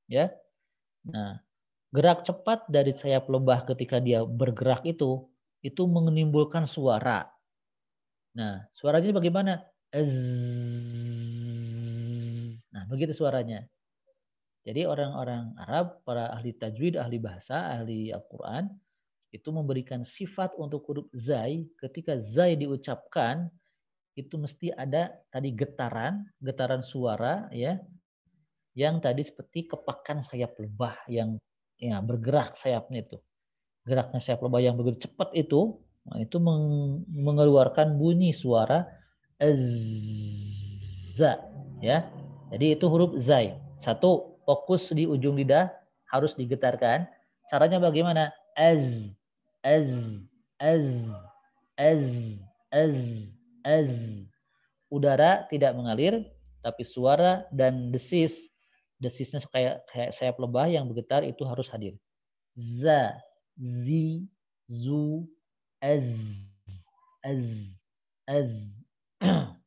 ya. Nah, gerak cepat dari sayap lebah ketika dia bergerak itu menimbulkan suara. Nah, suaranya bagaimana? Nah, begitu suaranya. Jadi orang-orang Arab, para ahli tajwid, ahli bahasa, ahli Al-Quran, itu memberikan sifat untuk huruf zai. Ketika zai diucapkan, itu mesti ada tadi getaran suara, ya, yang tadi seperti kepakan sayap lebah yang ya bergerak sayapnya itu. Geraknya sayap lebah yang begitu cepat itu, nah, itu mengeluarkan bunyi suara za, ya. Jadi itu huruf zai. Satu, fokus di ujung lidah harus digetarkan. Caranya bagaimana? Az. Udara tidak mengalir, tapi suara dan desisnya kayak sayap lebah yang bergetar itu harus hadir. Za, zi, zu, az.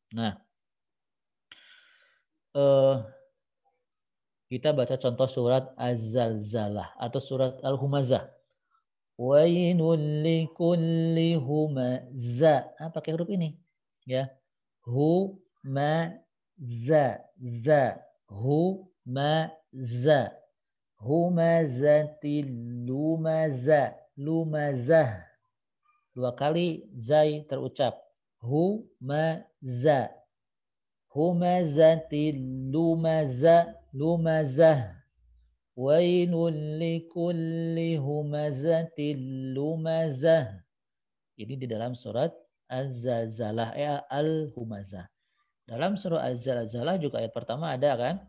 Nah, kita baca contoh surat Az-Zalzalah atau surat Al-Humazah. Wainul likulli humazah. Pakai huruf ini, ya. Humaza, za, humaza, humazatil lumaza, lumazah. 2 kali zai terucap. Humaza, humazatil lumaza, lumazah. Wainul likulli humazatil lumazah. Ini di dalam surat Az-Zalzalah, Al-Humazah. Dalam surah Az-Zalzalah juga ayat pertama ada kan?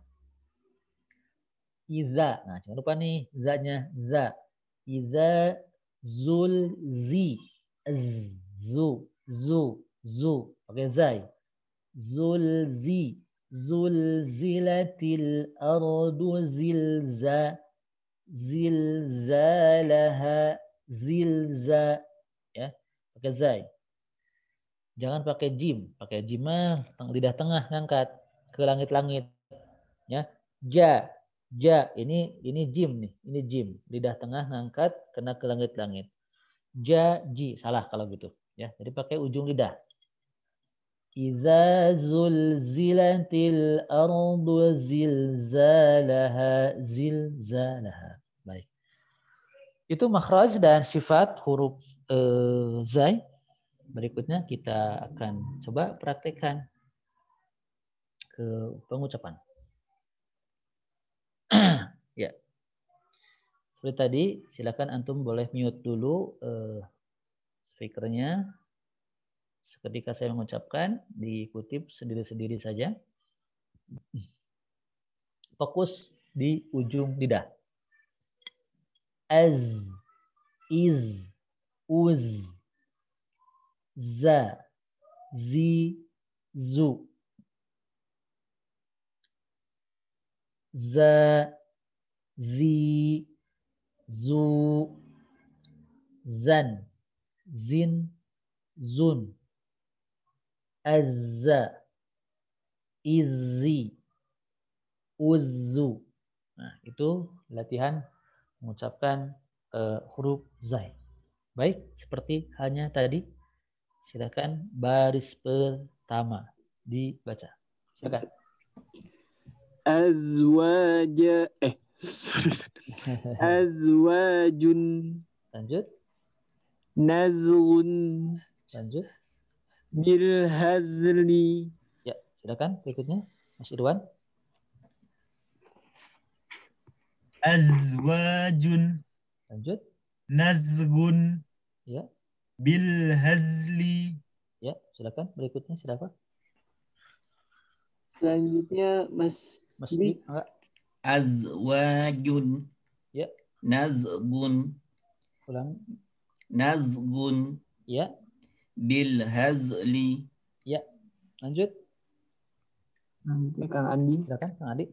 Iza. Nah, jangan lupa nih za-nya, za. Iza zulzi. Zu. Pakai zai. Zulzi. Zulzilatil ardu zilzalaha, zilza, ya, pakai zai. Jangan pakai jim. Pakai jim mah lidah tengah ngangkat ke langit-langit, ya. Ja, ini jim nih, ini jim. Lidah tengah ngangkat kena ke langit-langit. Ja, ji, salah kalau gitu, ya. Jadi pakai ujung lidah. Iza zulzilatil ardu zilzalaha, zilzalaha. Baik. Itu makhraj dan sifat huruf zai. Berikutnya kita akan coba praktekkan ke pengucapan. Ya. Seperti tadi, silakan antum boleh mute dulu speakernya. Ketika saya mengucapkan, diikuti sendiri-sendiri saja. Fokus di ujung lidah. Az, iz, uz, za, zi, zu. Za, zi, zu, zan, zin, zun. Azza, izzi, uzzu. Nah, itu latihan mengucapkan huruf zai. Baik, seperti halnya tadi. Silakan baris pertama dibaca. Silakan. Azwajun. Lanjut. nazghun Lanjut. bil hazli. Ya, silakan berikutnya Mas Irwan. azwajun Lanjut. nazgun Ya, bil hazli ya, silakan berikutnya siapa? Selanjutnya Mas Mas Dik. Dik, enggak? azwajun Ya, nazgun ulang. nazgun Ya, bil hazli ya. Lanjut. Selanjutnya Kang Andi. Silakan Kang Adi.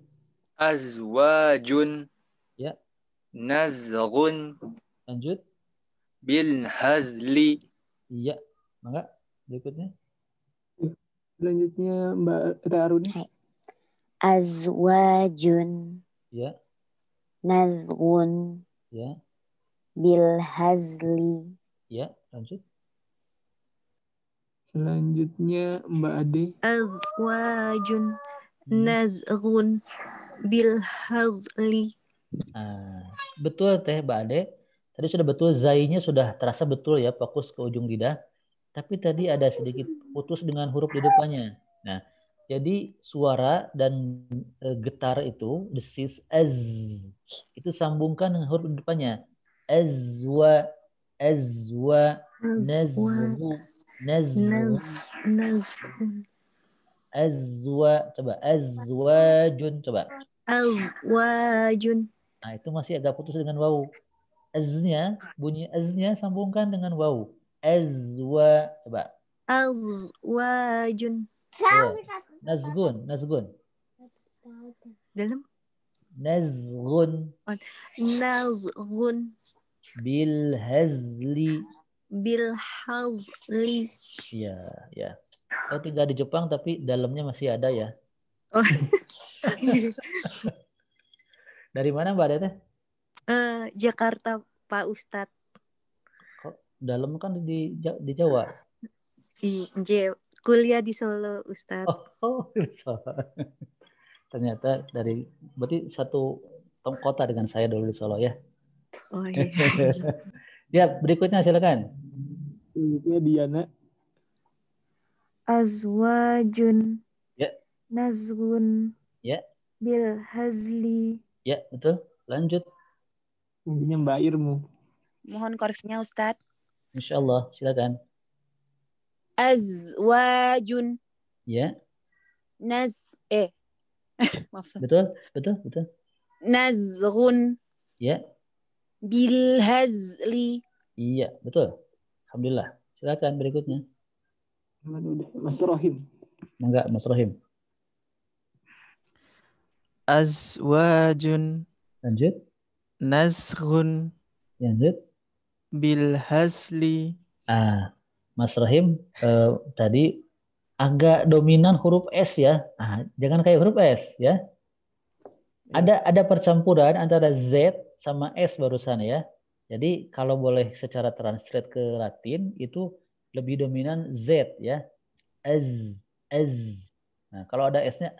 azwajun Ya, nazghun lanjut. bil hazli Iya. Mangga berikutnya. Selanjutnya Mbak Taruni. Azwajun Ya, nazghun ya, bil hazli. ya, lanjut. Selanjutnya Mbak Ade. Azwajun Hmm. nazghun bil hazli. Betul Teh Mbak Ade. Tadi sudah betul, zainya sudah terasa betul ya, fokus ke ujung lidah. Tapi tadi ada sedikit putus dengan huruf di depannya. Nah, jadi suara dan getar itu, desis az, itu sambungkan dengan huruf di depannya. Azwa, azwa, nazru, nazru, Nazghun azwa. Coba azwajun, coba. azwajun. Nah, itu masih agak putus dengan waw. Az-nya, bunyi az-nya sambungkan dengan waw. Azwa, coba. Azwajun. Nazgun, nazgun. Dalam Nazgun nazghun bil hazli. bil hazli. Ya, ya. Saya tinggal di Jepang tapi dalamnya masih ada ya. Oh. Dari mana Mbak Dete? Jakarta Pak Ustadz. Kok dalam kan di Jawa. Kuliah di Solo Ustadz. Oh, ternyata berarti satu kota dengan saya dulu di Solo ya. Oh iya. Ya, berikutnya silakan. Selanjutnya Diana. Azwajun Ya. nazghun Ya, bil hazli. ya betul. Lanjut. Selanjutnya Mbak Irmu. Mohon koreksinya Ustadz. Insya Allah, silakan. Azwajun Ya, maaf. betul, betul, betul. Nazghun Ya, bil hazli. iya, betul. Alhamdulillah. Silakan berikutnya. Udah Mas Rohim. Enggak, Mas Rohim. azwajun Lanjut. nazghun Lanjut. bil hazli. Mas Rohim tadi agak dominan huruf S ya. Jangan kayak huruf S ya. Ada percampuran antara Z sama S barusan ya. Jadi kalau boleh secara translate ke Latin itu lebih dominan Z ya. Az. Nah, kalau ada S-nya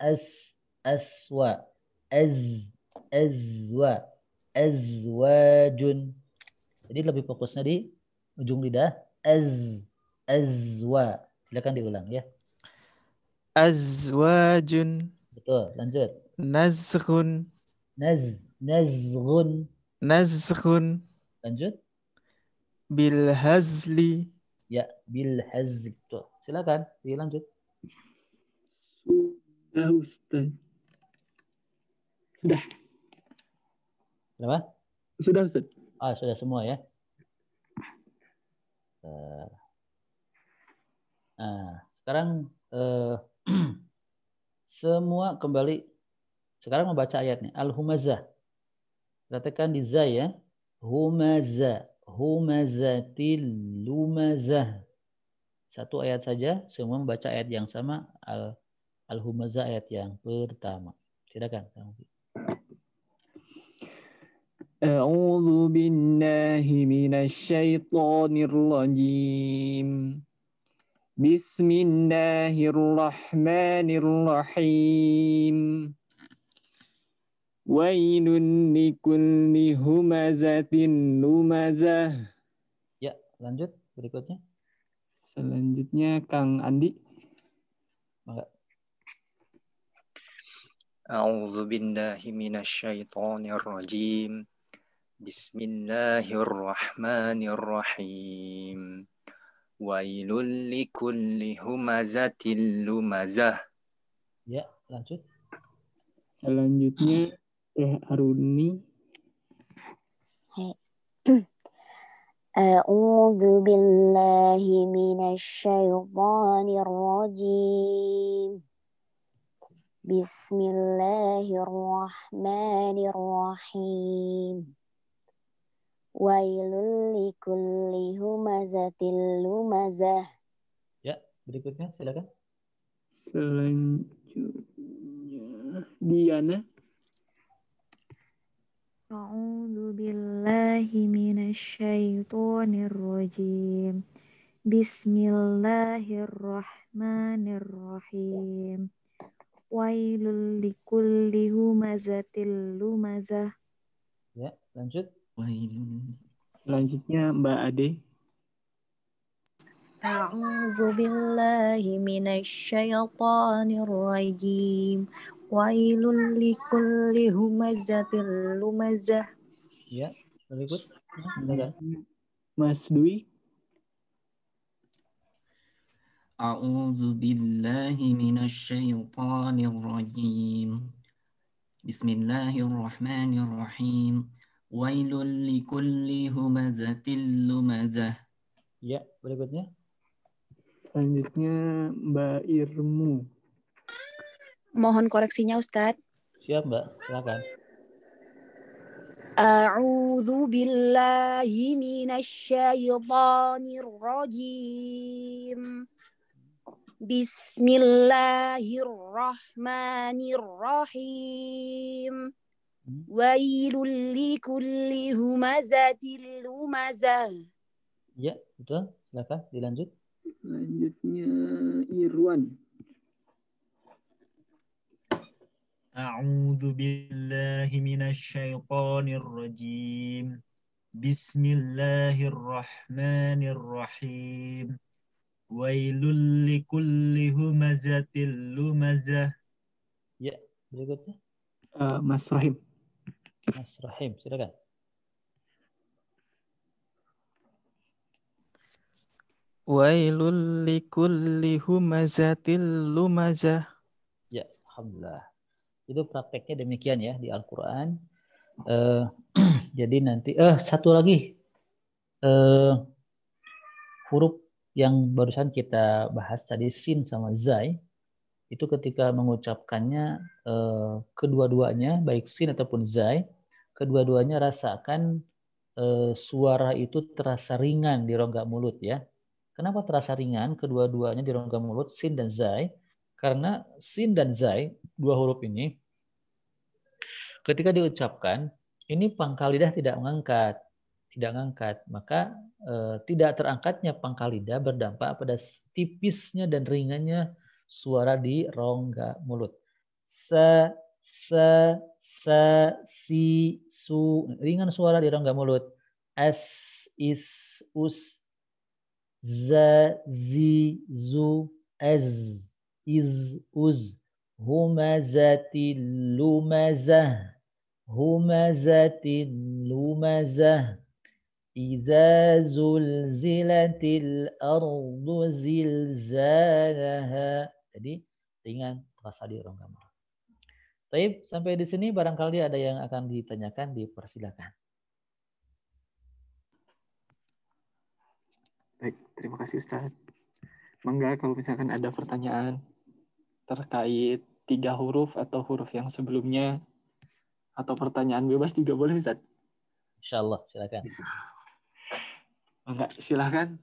aswa, azwa, azwajun. Jadi lebih fokusnya di ujung lidah azwa. Silakan diulang ya. Azwajun Betul, lanjut. nazghun Nazghun. Lanjut. bil hazli. Ya, bil hazli. Tuh, silakan dilanjut. Sudah Ustaz. Sudah. Kenapa? Sudah Ustaz. Sudah semua ya. Sekarang semua kembali. Sekarang membaca ayatnya. Al-Humazah. Perhatikan di za ya. Humazah. Humazatil lumazah. Satu ayat saja. Semua membaca ayat yang sama. Al-Humazah ayat yang pertama. Silakan. A'udzu billahi minasy syaithanir rajim. Bismillahirrahmanirrahim. Wailun likulli humazatin lumazah. Ya, lanjut berikutnya. Selanjutnya Kang Andi. Mangga. A'udzu billahi minasyaitonir rajim. Bismillahirrahmanirrahim. Wailul likulli humazatil lumazah. Ya, lanjut. Selanjutnya Teh Aruni. A'udzu billahi minasyaitonir rajim. Bismillahirrahmanirrahim. Wailul likulli humazatil lumazah. Ya, berikutnya silakan. Selanjutnya Diana. A'udzu billahi minasyaitonir rajim. Bismillahirrahmanirrahim. Wailul likulli humazatil lumazah. Ya, lanjut. Wailun. Selanjutnya Mbak Ade. A'udzu billahi minasyaitonir rajim. Wailul likulli humazatil lumazah. Ya, berikut. Silakan. Mas Dwi. A'udzu billahi minasyaitonir rajim. Bismillahirrahmanirrahim. Wailul likulli humazatil lumazah. Ya, berikutnya. Selanjutnya Mbak Irmu. Mohon koreksinya Ustadz. Siap, Mbak. Silakan. A'udzu billahi minasyaitonir rajim. Bismillahirrahmanirrahim. Wailul likulli humazatil lumazah. Ya, betul. Silakan dilanjut. Selanjutnya Irwan. A'udzu billahi minasyaitonir rajim. Bismillahirrahmanirrahim. Wailul likulli humazatil lumazah. Ya, berikutnya. Mas Rahim. Mas Rahim, silakan. Wailul likulli humazatil lumazah. Ya, alhamdulillah. Itu prakteknya demikian ya di Al-Qur'an. Jadi nanti satu lagi huruf yang barusan kita bahas tadi sin sama zai itu ketika mengucapkannya kedua-duanya baik sin ataupun zai, kedua-duanya rasakan suara itu terasa ringan di rongga mulut ya. Kenapa terasa ringan kedua-duanya di rongga mulut sin dan zai? Karena sin dan zai, dua huruf ini ketika diucapkan ini pangkal lidah tidak mengangkat, maka tidak terangkatnya pangkal lidah berdampak pada tipisnya dan ringannya suara di rongga mulut. Se, si, su, ringan suara di rongga mulut. As, is, us, za, zi, zu, az, iz, uz, humazatil lumazah. Humazatil lumazah. Idza zulzilatil ardu zilzalaha. Jadi ringan terasa di rongga mulut. Baik, sampai di sini barangkali ada yang akan ditanyakan, dipersilakan. Baik, terima kasih Ustaz. Mangga kalau misalkan ada pertanyaan terkait 3 huruf atau huruf yang sebelumnya atau pertanyaan bebas juga boleh Ustaz. Insyaallah, silakan. Mangga, silakan.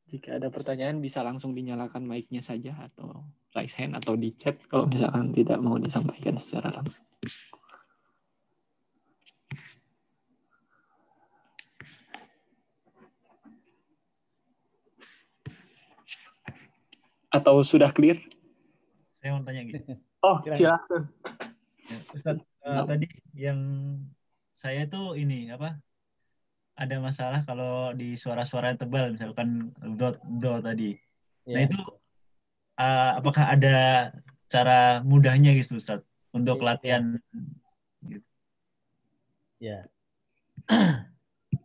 Jika ada pertanyaan bisa langsung dinyalakan mic-nya saja atau raise hand atau di chat kalau misalkan tidak mau disampaikan secara langsung. Atau sudah clear? Saya mau tanya gitu. Oh, silakan. Ya, Ustaz, tadi yang saya tuh ini apa? ada masalah kalau di suara-suara yang tebal, misalkan do tadi. Nah Ya, itu apakah ada cara mudahnya gitu Ustaz untuk ya, latihan? Gitu. ya.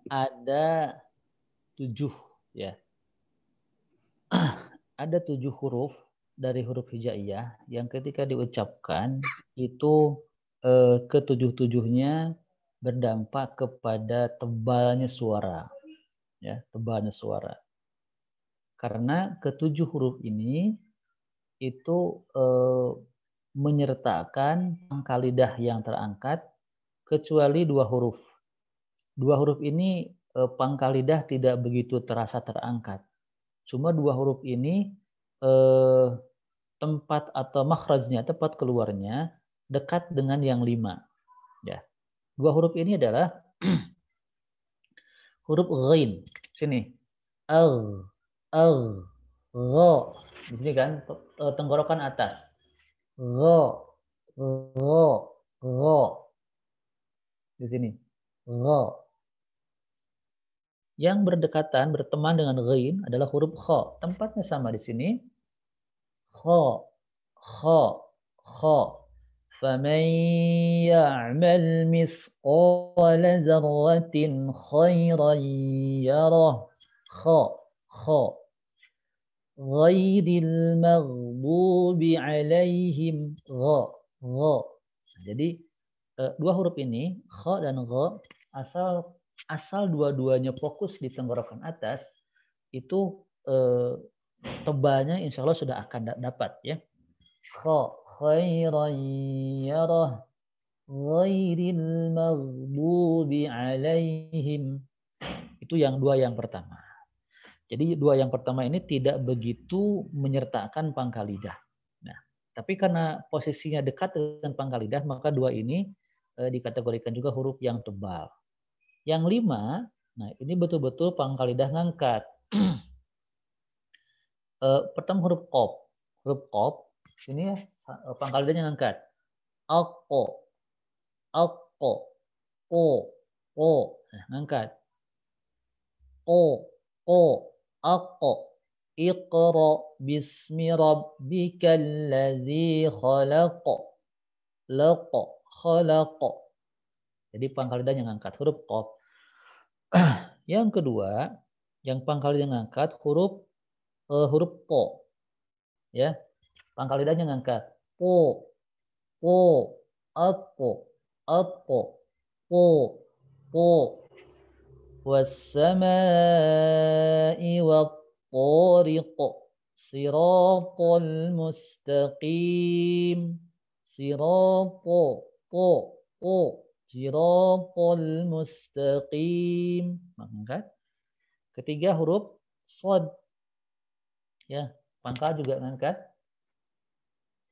Ada 7 ya. Ada 7 huruf dari huruf hijaiyah yang ketika diucapkan itu ketujuh-tujuhnya berdampak kepada tebalnya suara, ya, tebalnya suara. Karena ketujuh huruf ini itu menyertakan pangkal lidah yang terangkat kecuali 2 huruf. 2 huruf ini pangkal lidah tidak begitu terasa terangkat. Cuma 2 huruf ini tempat atau makhrajnya, tempat keluarnya dekat dengan yang 5. Ya. 2 huruf ini adalah huruf ghain. Sini. Al, gha. Di sini kan tenggorokan atas. Gha, gha. Di sini. Gha. Yang berdekatan, berteman dengan ghain adalah huruf kha. Tempatnya sama di sini. Kha, kha, kha. فَمَنْ يَعْمَلْ مِثْقَالَ ذَرَّةٍ خَيْرًا يَرَهُ. Kha, kha. غَيْرِ الْمَغْضُوبِ عَلَيْهِمْ. Gha, gha. Jadi 2 huruf ini, kha dan gha, asal dua-duanya fokus di tenggorokan atas, itu tebalnya insya Allah sudah akan dapat ya. Kha khairan yarah ghairil maghdubi alaihim. Itu yang 2 yang pertama. Jadi 2 yang pertama ini tidak begitu menyertakan pangkal lidah. Nah, tapi karena posisinya dekat dengan pangkal lidah, maka 2 ini dikategorikan juga huruf yang tebal. Yang 5, nah ini betul-betul pangkal lidah ngangkat. Pertama huruf qaf. Huruf qaf ini ya pangkal lidahnya ngangkat. Aqo, aqo, o, nah, ngangkat. O, aqo. Iqra bismi rabbikal ladzi khalaq. Laqa, khalaqa. Jadi pangkal lidahnya ngangkat huruf qaf. Yang kedua, yang pangkal lidahnya ngangkat huruf po. Ya. Pangkal lidahnya ngangkat. Po, apo, po. Wassama'i wattariq. Siratal mustaqim. Siratal, po. Siratal mustaqim. Mangkat. Ketiga huruf shad. Ya, pangkal juga ngangkat.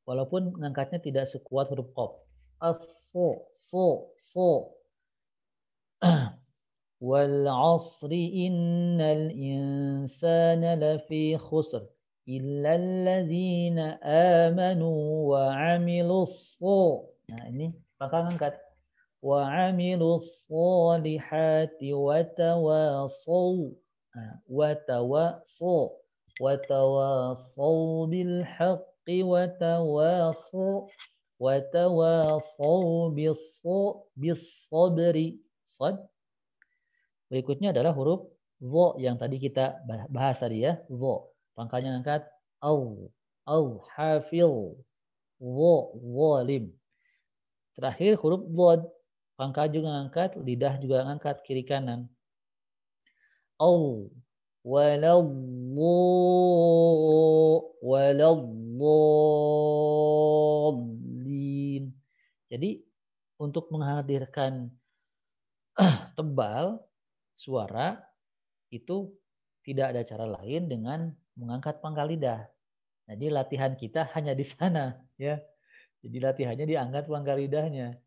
Walaupun ngangkatnya tidak sekuat huruf qaf. So. Wal 'asri innal insana lafi khusr illa alladzina amanu wa 'amilus so. Nah, ini pangkal ngangkat. Wa 'amilus solihati wa tawasaw. Nah, wa tawasaw bil haqqi wa tawasaw bis sabri. Sad. Berikutnya adalah huruf dha yang tadi kita bahas tadi ya, dha. Pangkalnya angkat au hafil, dha zalim. Terakhir huruf dhad. Pangkal juga angkat, lidah juga angkat kiri kanan. Au waladdallin. Jadi untuk menghadirkan tebal suara itu tidak ada cara lain dengan mengangkat pangkal lidah. Jadi latihan kita hanya di sana ya. Jadi latihannya diangkat pangkal lidahnya.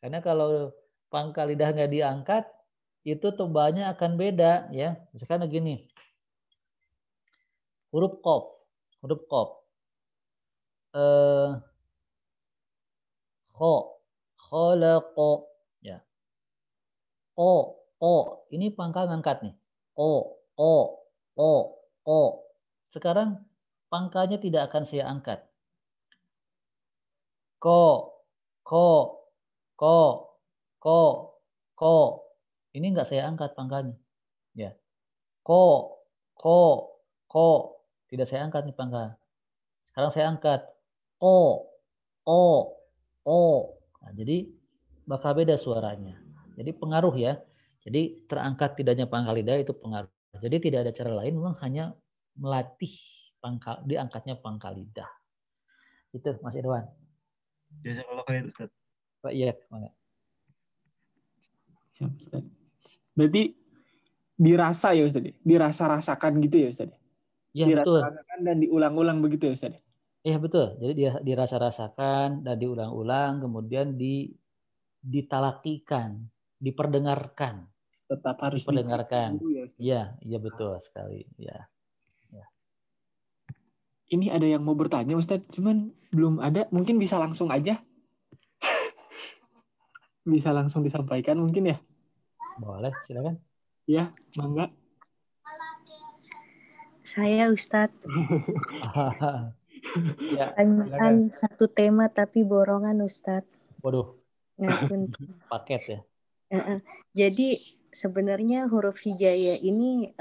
Karena kalau pangkal lidah nggak diangkat, itu tebalnya akan beda ya. Misalkan begini. Huruf qaf. Kha, khalaqa ya. O. Ini pangkal ngangkat nih. O, O, O, O. Sekarang pangkalnya tidak akan saya angkat. Ko, ko, ko, ko, ko. Ini enggak saya angkat pangkalnya. Ya. Ko, ko, ko. Tidak saya angkat nih pangkal. Sekarang saya angkat. O, O, O. Nah, jadi bakal beda suaranya. Jadi pengaruh ya. Jadi terangkat tidaknya pangkal lidah itu pengaruh. Jadi tidak ada cara lain, memang hanya melatih pangkal, diangkatnya pangkal lidah. Itu Mas Irwan. Jazakallah khair Ustaz. Pak iya, semangat. Siap, Ustaz. Berarti dirasa ya Ustaz? Dirasa-rasakan gitu ya Ustaz? Iya betul. Dirasa-rasakan dan diulang-ulang begitu ya Ustaz? Iya betul. Jadi dia dirasa-rasakan dan diulang-ulang, kemudian ditalakikan, diperdengarkan. Tetap harus diperdengarkan. dulu ya Ustaz? Iya, iya betul sekali. Ya. Ini ada yang mau bertanya Ustaz, cuman belum ada. Mungkin bisa langsung aja. Bisa langsung disampaikan mungkin ya? Boleh, silakan. Ya, mangga. Saya Ustadz. Ya, Pertanyaan satu tema tapi borongan Ustadz. Waduh. Ngapun. Paket ya. Jadi sebenarnya huruf hijaiyah ini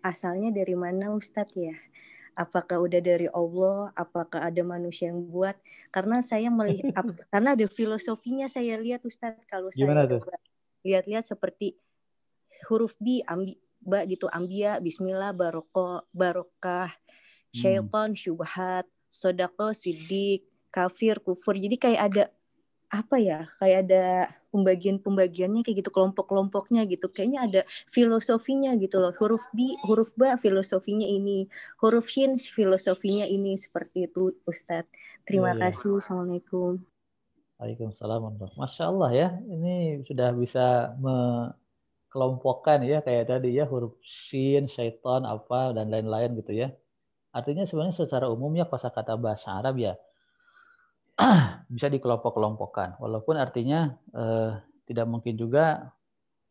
asalnya dari mana Ustadz ya? Apakah udah dari Allah? Apakah ada manusia yang buat? Karena saya melihat, karena ada filosofinya saya lihat Ustadz. Kalau Gimana saya tuh? Lihat-lihat seperti huruf ba gitu, ambia, bismillah, barokah, syaitan, syubhat, sodako, sidik, kafir, kufur. Jadi kayak ada apa ya? Kayak ada pembagiannya kayak gitu, kelompok-kelompoknya gitu. Kayaknya ada filosofinya gitu loh. Huruf ba filosofinya ini, huruf shin filosofinya ini, seperti itu Ustadz. Terima kasih. Assalamualaikum. Waalaikumsalam. Masya Allah ya, ini sudah bisa kelompokkan ya kayak tadi ya, huruf shin, syaitan, apa dan lain-lain gitu ya. Artinya sebenarnya secara umum ya kosakata bahasa Arab ya bisa dikelompok-kelompokkan. Walaupun artinya tidak mungkin juga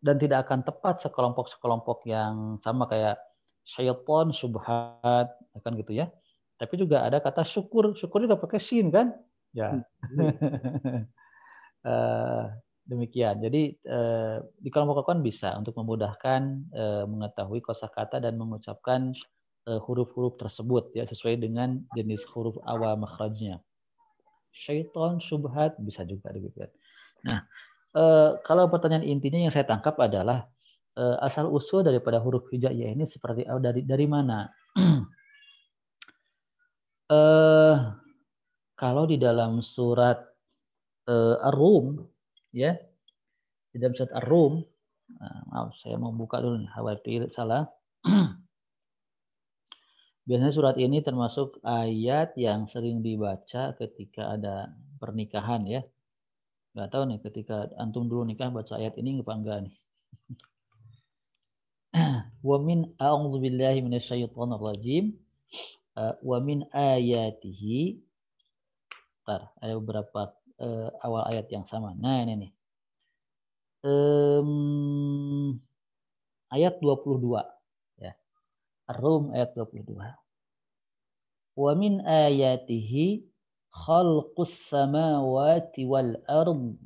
dan tidak akan tepat sekelompok-sekelompok yang sama kayak syaitan, syubhat, kan gitu ya. Tapi juga ada kata syukur, syukur juga pakai shin kan? Ya. Demikian. Jadi dikelompokkan bisa untuk memudahkan mengetahui kosakata dan mengucapkan huruf-huruf tersebut ya sesuai dengan jenis huruf awal makhrajnya. Syaitan, syubhat bisa juga demikian. Nah, kalau pertanyaan intinya yang saya tangkap adalah asal usul daripada huruf hijaiyah ini seperti dari mana? Kalau di dalam surat Ar-Rum ya, di dalam surat Ar-Rum, maaf saya mau buka dulu nih, khawatir salah. Biasanya surat ini termasuk ayat yang sering dibaca ketika ada pernikahan ya. Nggak tahu nih ketika antum dulu nikah baca ayat ini apa enggak nih. Wa min a'udzubillahi minasyaitonir rajim. Wa min ayatihi. Ada beberapa awal ayat yang sama. Nah, ini nih. Ayat 22 ya. Ar-Rum ayat 22. Wa min ayatihi khalqus samawati wal ard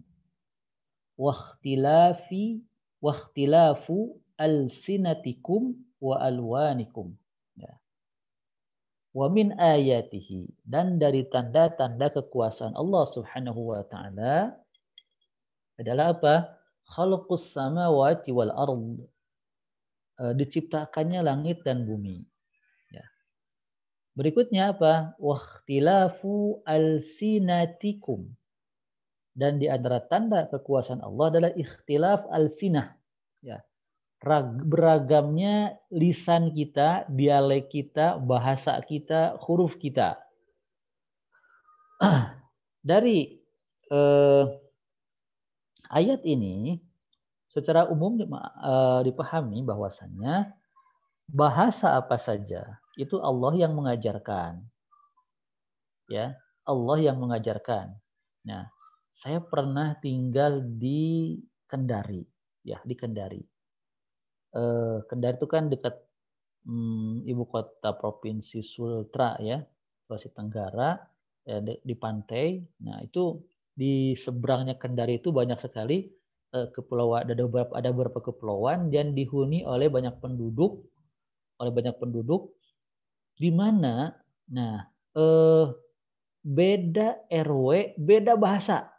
wa ikhtilafu alsinatikum wa alwanikum. Ya. Wa min ayatihi, dan dari tanda-tanda kekuasaan Allah Subhanahu wa taala adalah apa? Khalqus samawati wal ard. Diciptakannya langit dan bumi. Ya. Berikutnya apa? Wakhtilafu alsinatikum. Dan di antara tanda kekuasaan Allah adalah ikhtilaf alsinah. Ya. Beragamnya lisan kita, dialek kita, bahasa kita, huruf kita. Dari ayat ini secara umum dipahami bahwasannya bahasa apa saja itu Allah yang mengajarkan. Ya, Allah yang mengajarkan. Nah, saya pernah tinggal di Kendari, ya, di Kendari. Kendari itu kan dekat ibu kota provinsi Sultra ya, Sulawesi Tenggara, ya, di pantai. Nah itu di seberangnya Kendari itu banyak sekali kepulauan, ada beberapa kepulauan dan dihuni oleh banyak penduduk, di mana beda RW, beda bahasa.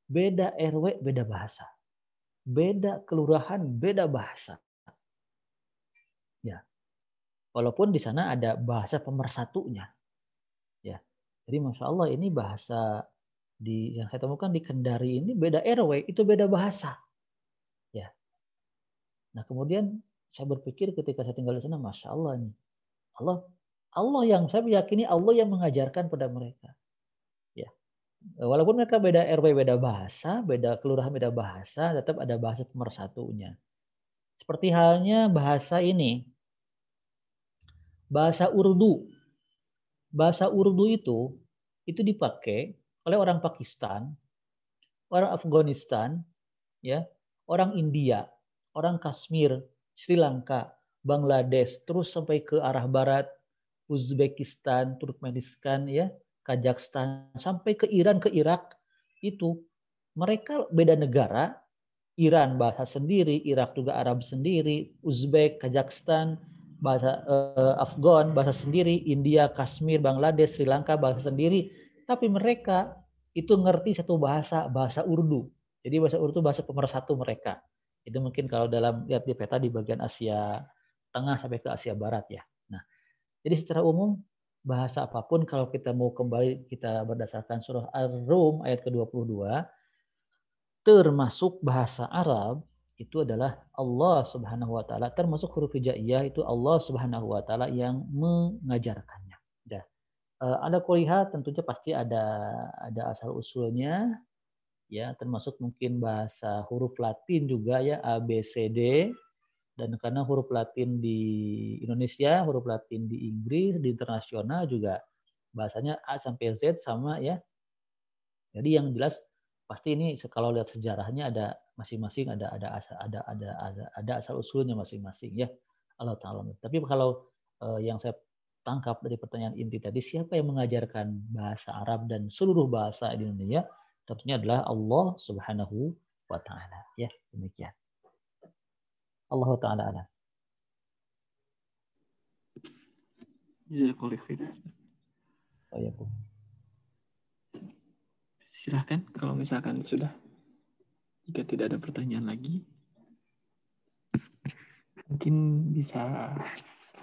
Beda RW, beda bahasa. Beda kelurahan, beda bahasa. Ya. Walaupun di sana ada bahasa pemersatunya. Ya. Jadi Masya Allah ini bahasa yang saya temukan di Kendari ini beda RW, itu beda bahasa. Ya. Nah kemudian saya berpikir ketika saya tinggal di sana, Masya Allah ini. Allah yang saya meyakini Allah yang mengajarkan pada mereka. Ya. Walaupun mereka beda RW, beda bahasa, beda kelurahan, beda bahasa, tetap ada bahasa pemersatunya. Seperti halnya bahasa ini, bahasa Urdu. Bahasa Urdu itu dipakai oleh orang Pakistan, orang Afghanistan, ya, orang India, orang Kashmir, Sri Lanka, Bangladesh, terus sampai ke arah barat, Uzbekistan, Turkmenistan, ya, Kazakhstan, sampai ke Iran, ke Irak. Itu mereka beda negara, Iran bahasa sendiri, Irak juga Arab sendiri, Uzbek, Kazakhstan, bahasa Afgan bahasa sendiri, India, Kashmir, Bangladesh, Sri Lanka bahasa sendiri, tapi mereka itu ngerti satu bahasa Urdu. Jadi bahasa Urdu bahasa pemersatu mereka. Itu mungkin kalau dalam lihat di peta di bagian Asia Tengah sampai ke Asia Barat ya. Nah, jadi secara umum bahasa apapun kalau kita mau kembali kita berdasarkan surah Ar-Rum ayat ke-22 termasuk bahasa Arab itu adalah Allah Subhanahu wa taala, termasuk huruf hijaiyah itu Allah Subhanahu wa taala yang mengajarkannya. Ya. Ada kuliah tentunya pasti ada asal usulnya ya, termasuk mungkin bahasa huruf Latin juga ya, A B C D. Dan karena huruf Latin di Indonesia, huruf Latin di Inggris, di internasional juga bahasanya A sampai Z sama ya. Jadi yang jelas pasti ini kalau lihat sejarahnya ada masing-masing ada asal usulnya masing-masing ya. Allah Ta'ala. Tapi kalau yang saya tangkap dari pertanyaan inti tadi, siapa yang mengajarkan bahasa Arab dan seluruh bahasa di Indonesia? Tentunya adalah Allah Subhanahu wa taala. Ya, demikian. Allah Ta'ala alam. Jazakallahu khairan. Oh ya, Bu. Silahkan kalau misalkan sudah. Jika tidak ada pertanyaan lagi, mungkin bisa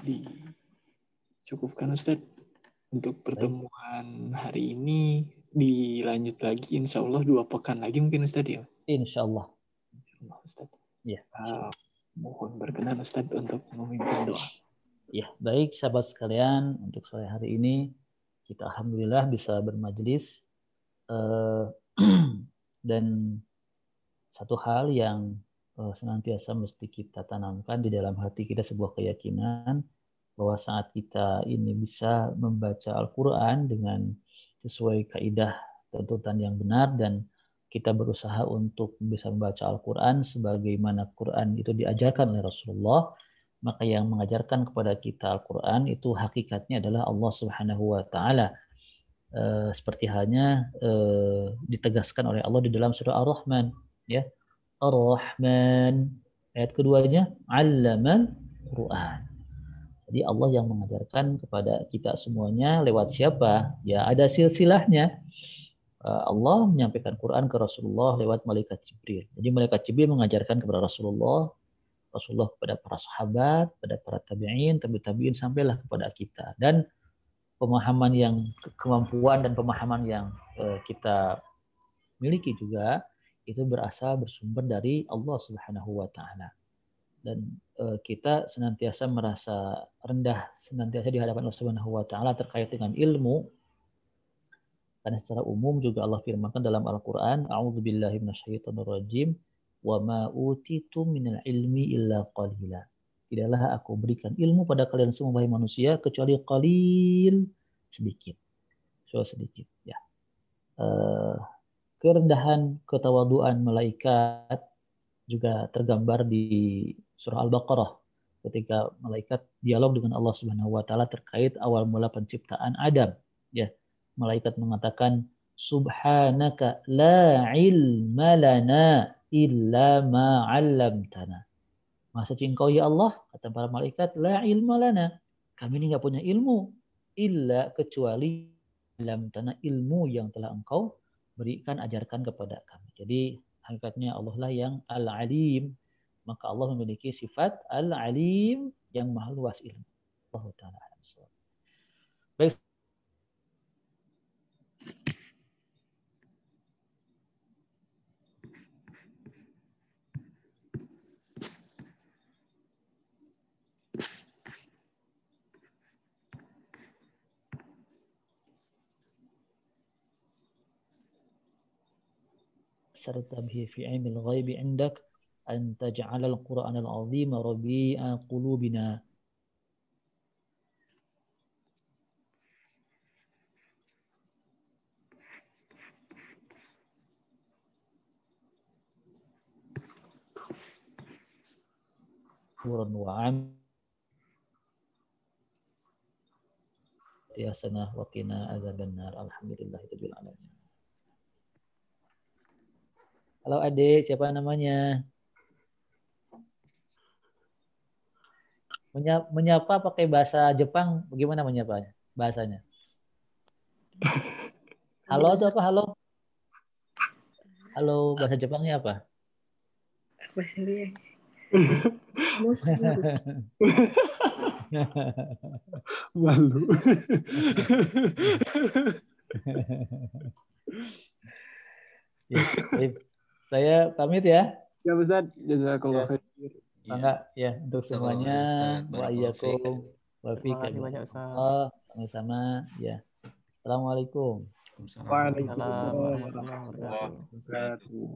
dicukupkan Ustadz untuk pertemuan hari ini. Dilanjut lagi insya Allah 2 pekan lagi mungkin Ustadz ya. Insya Allah. Ustadz. Ya. Mohon berkenan Ustadz untuk memimpin doa. Ya, baik sahabat sekalian, untuk sore hari ini kita alhamdulillah bisa bermajelis dan satu hal yang senantiasa mesti kita tanamkan di dalam hati kita sebuah keyakinan bahwa saat kita ini bisa membaca Al-Quran dengan sesuai kaidah tuntutan yang benar dan kita berusaha untuk bisa membaca Al-Quran sebagaimana Quran itu diajarkan oleh Rasulullah, maka yang mengajarkan kepada kita Al-Quran itu hakikatnya adalah Allah Subhanahu wa taala. Seperti halnya ditegaskan oleh Allah di dalam surah Ar-Rahman ya. Ar-Rahman ayat keduanya 'allamal Quran. Jadi Allah yang mengajarkan kepada kita semuanya lewat siapa? Ya ada silsilahnya. Allah menyampaikan Quran ke Rasulullah lewat malaikat Jibril. Jadi malaikat Jibril mengajarkan kepada Rasulullah kepada para sahabat, pada para tabi'in, tabi'in sampailah kepada kita. Dan pemahaman yang kemampuan dan pemahaman yang kita miliki juga itu bersumber dari Allah Subhanahu wa taala. Dan kita senantiasa merasa rendah senantiasa di hadapan Allah Subhanahu wa taala terkait dengan ilmu. Karena secara umum juga Allah firmankan dalam Al-Qur'an, a'udzubillahi minasyaitonirrajim, wa ma utitum minal ilmi illa qalila. Tidaklah aku berikan ilmu pada kalian semua wahai manusia kecuali qalil, sedikit. Sedikit ya. Kerendahan, ketawaduan malaikat juga tergambar di surah Al-Baqarah ketika malaikat dialog dengan Allah Subhanahu wa taala terkait awal mula penciptaan Adam. Ya, malaikat mengatakan subhanaka la ilma lana illa ma 'allamtana. Maha suci Engkau ya Allah, kata para malaikat, la ilma lana. Kami ini nggak punya ilmu illa kecuali dalam tanah ilmu yang telah Engkau berikan, ajarkan kepada kami. Jadi hakikatnya Allah lah yang Al-Alim. Maka Allah memiliki sifat Al-Alim yang maha luas ilmu. Allah Ta'ala. Baik. serta bihi fi ilmil ghaibi indak an taj'ala al-Qur'an al-'azim rabi'a qulubina. Quran wa'am ya sanah wa qina azabannar. Alhamdulillahirabbil alamin. Halo adik, siapa namanya? Menyapa pakai bahasa Jepang, bagaimana menyapanya? Bahasanya? Halo atau apa? Halo? Halo, bahasa Jepangnya apa? Bahasa dia. Malu. Ya, saya pamit ya. Ya Ustaz, jazakallah khair. Bangga ya untuk semuanya. Wa'alaikum. Terima kasih banyak Ustaz. Sama-sama ya. Assalamualaikum. Waalaikumsalam warahmatullahi wabarakatuh.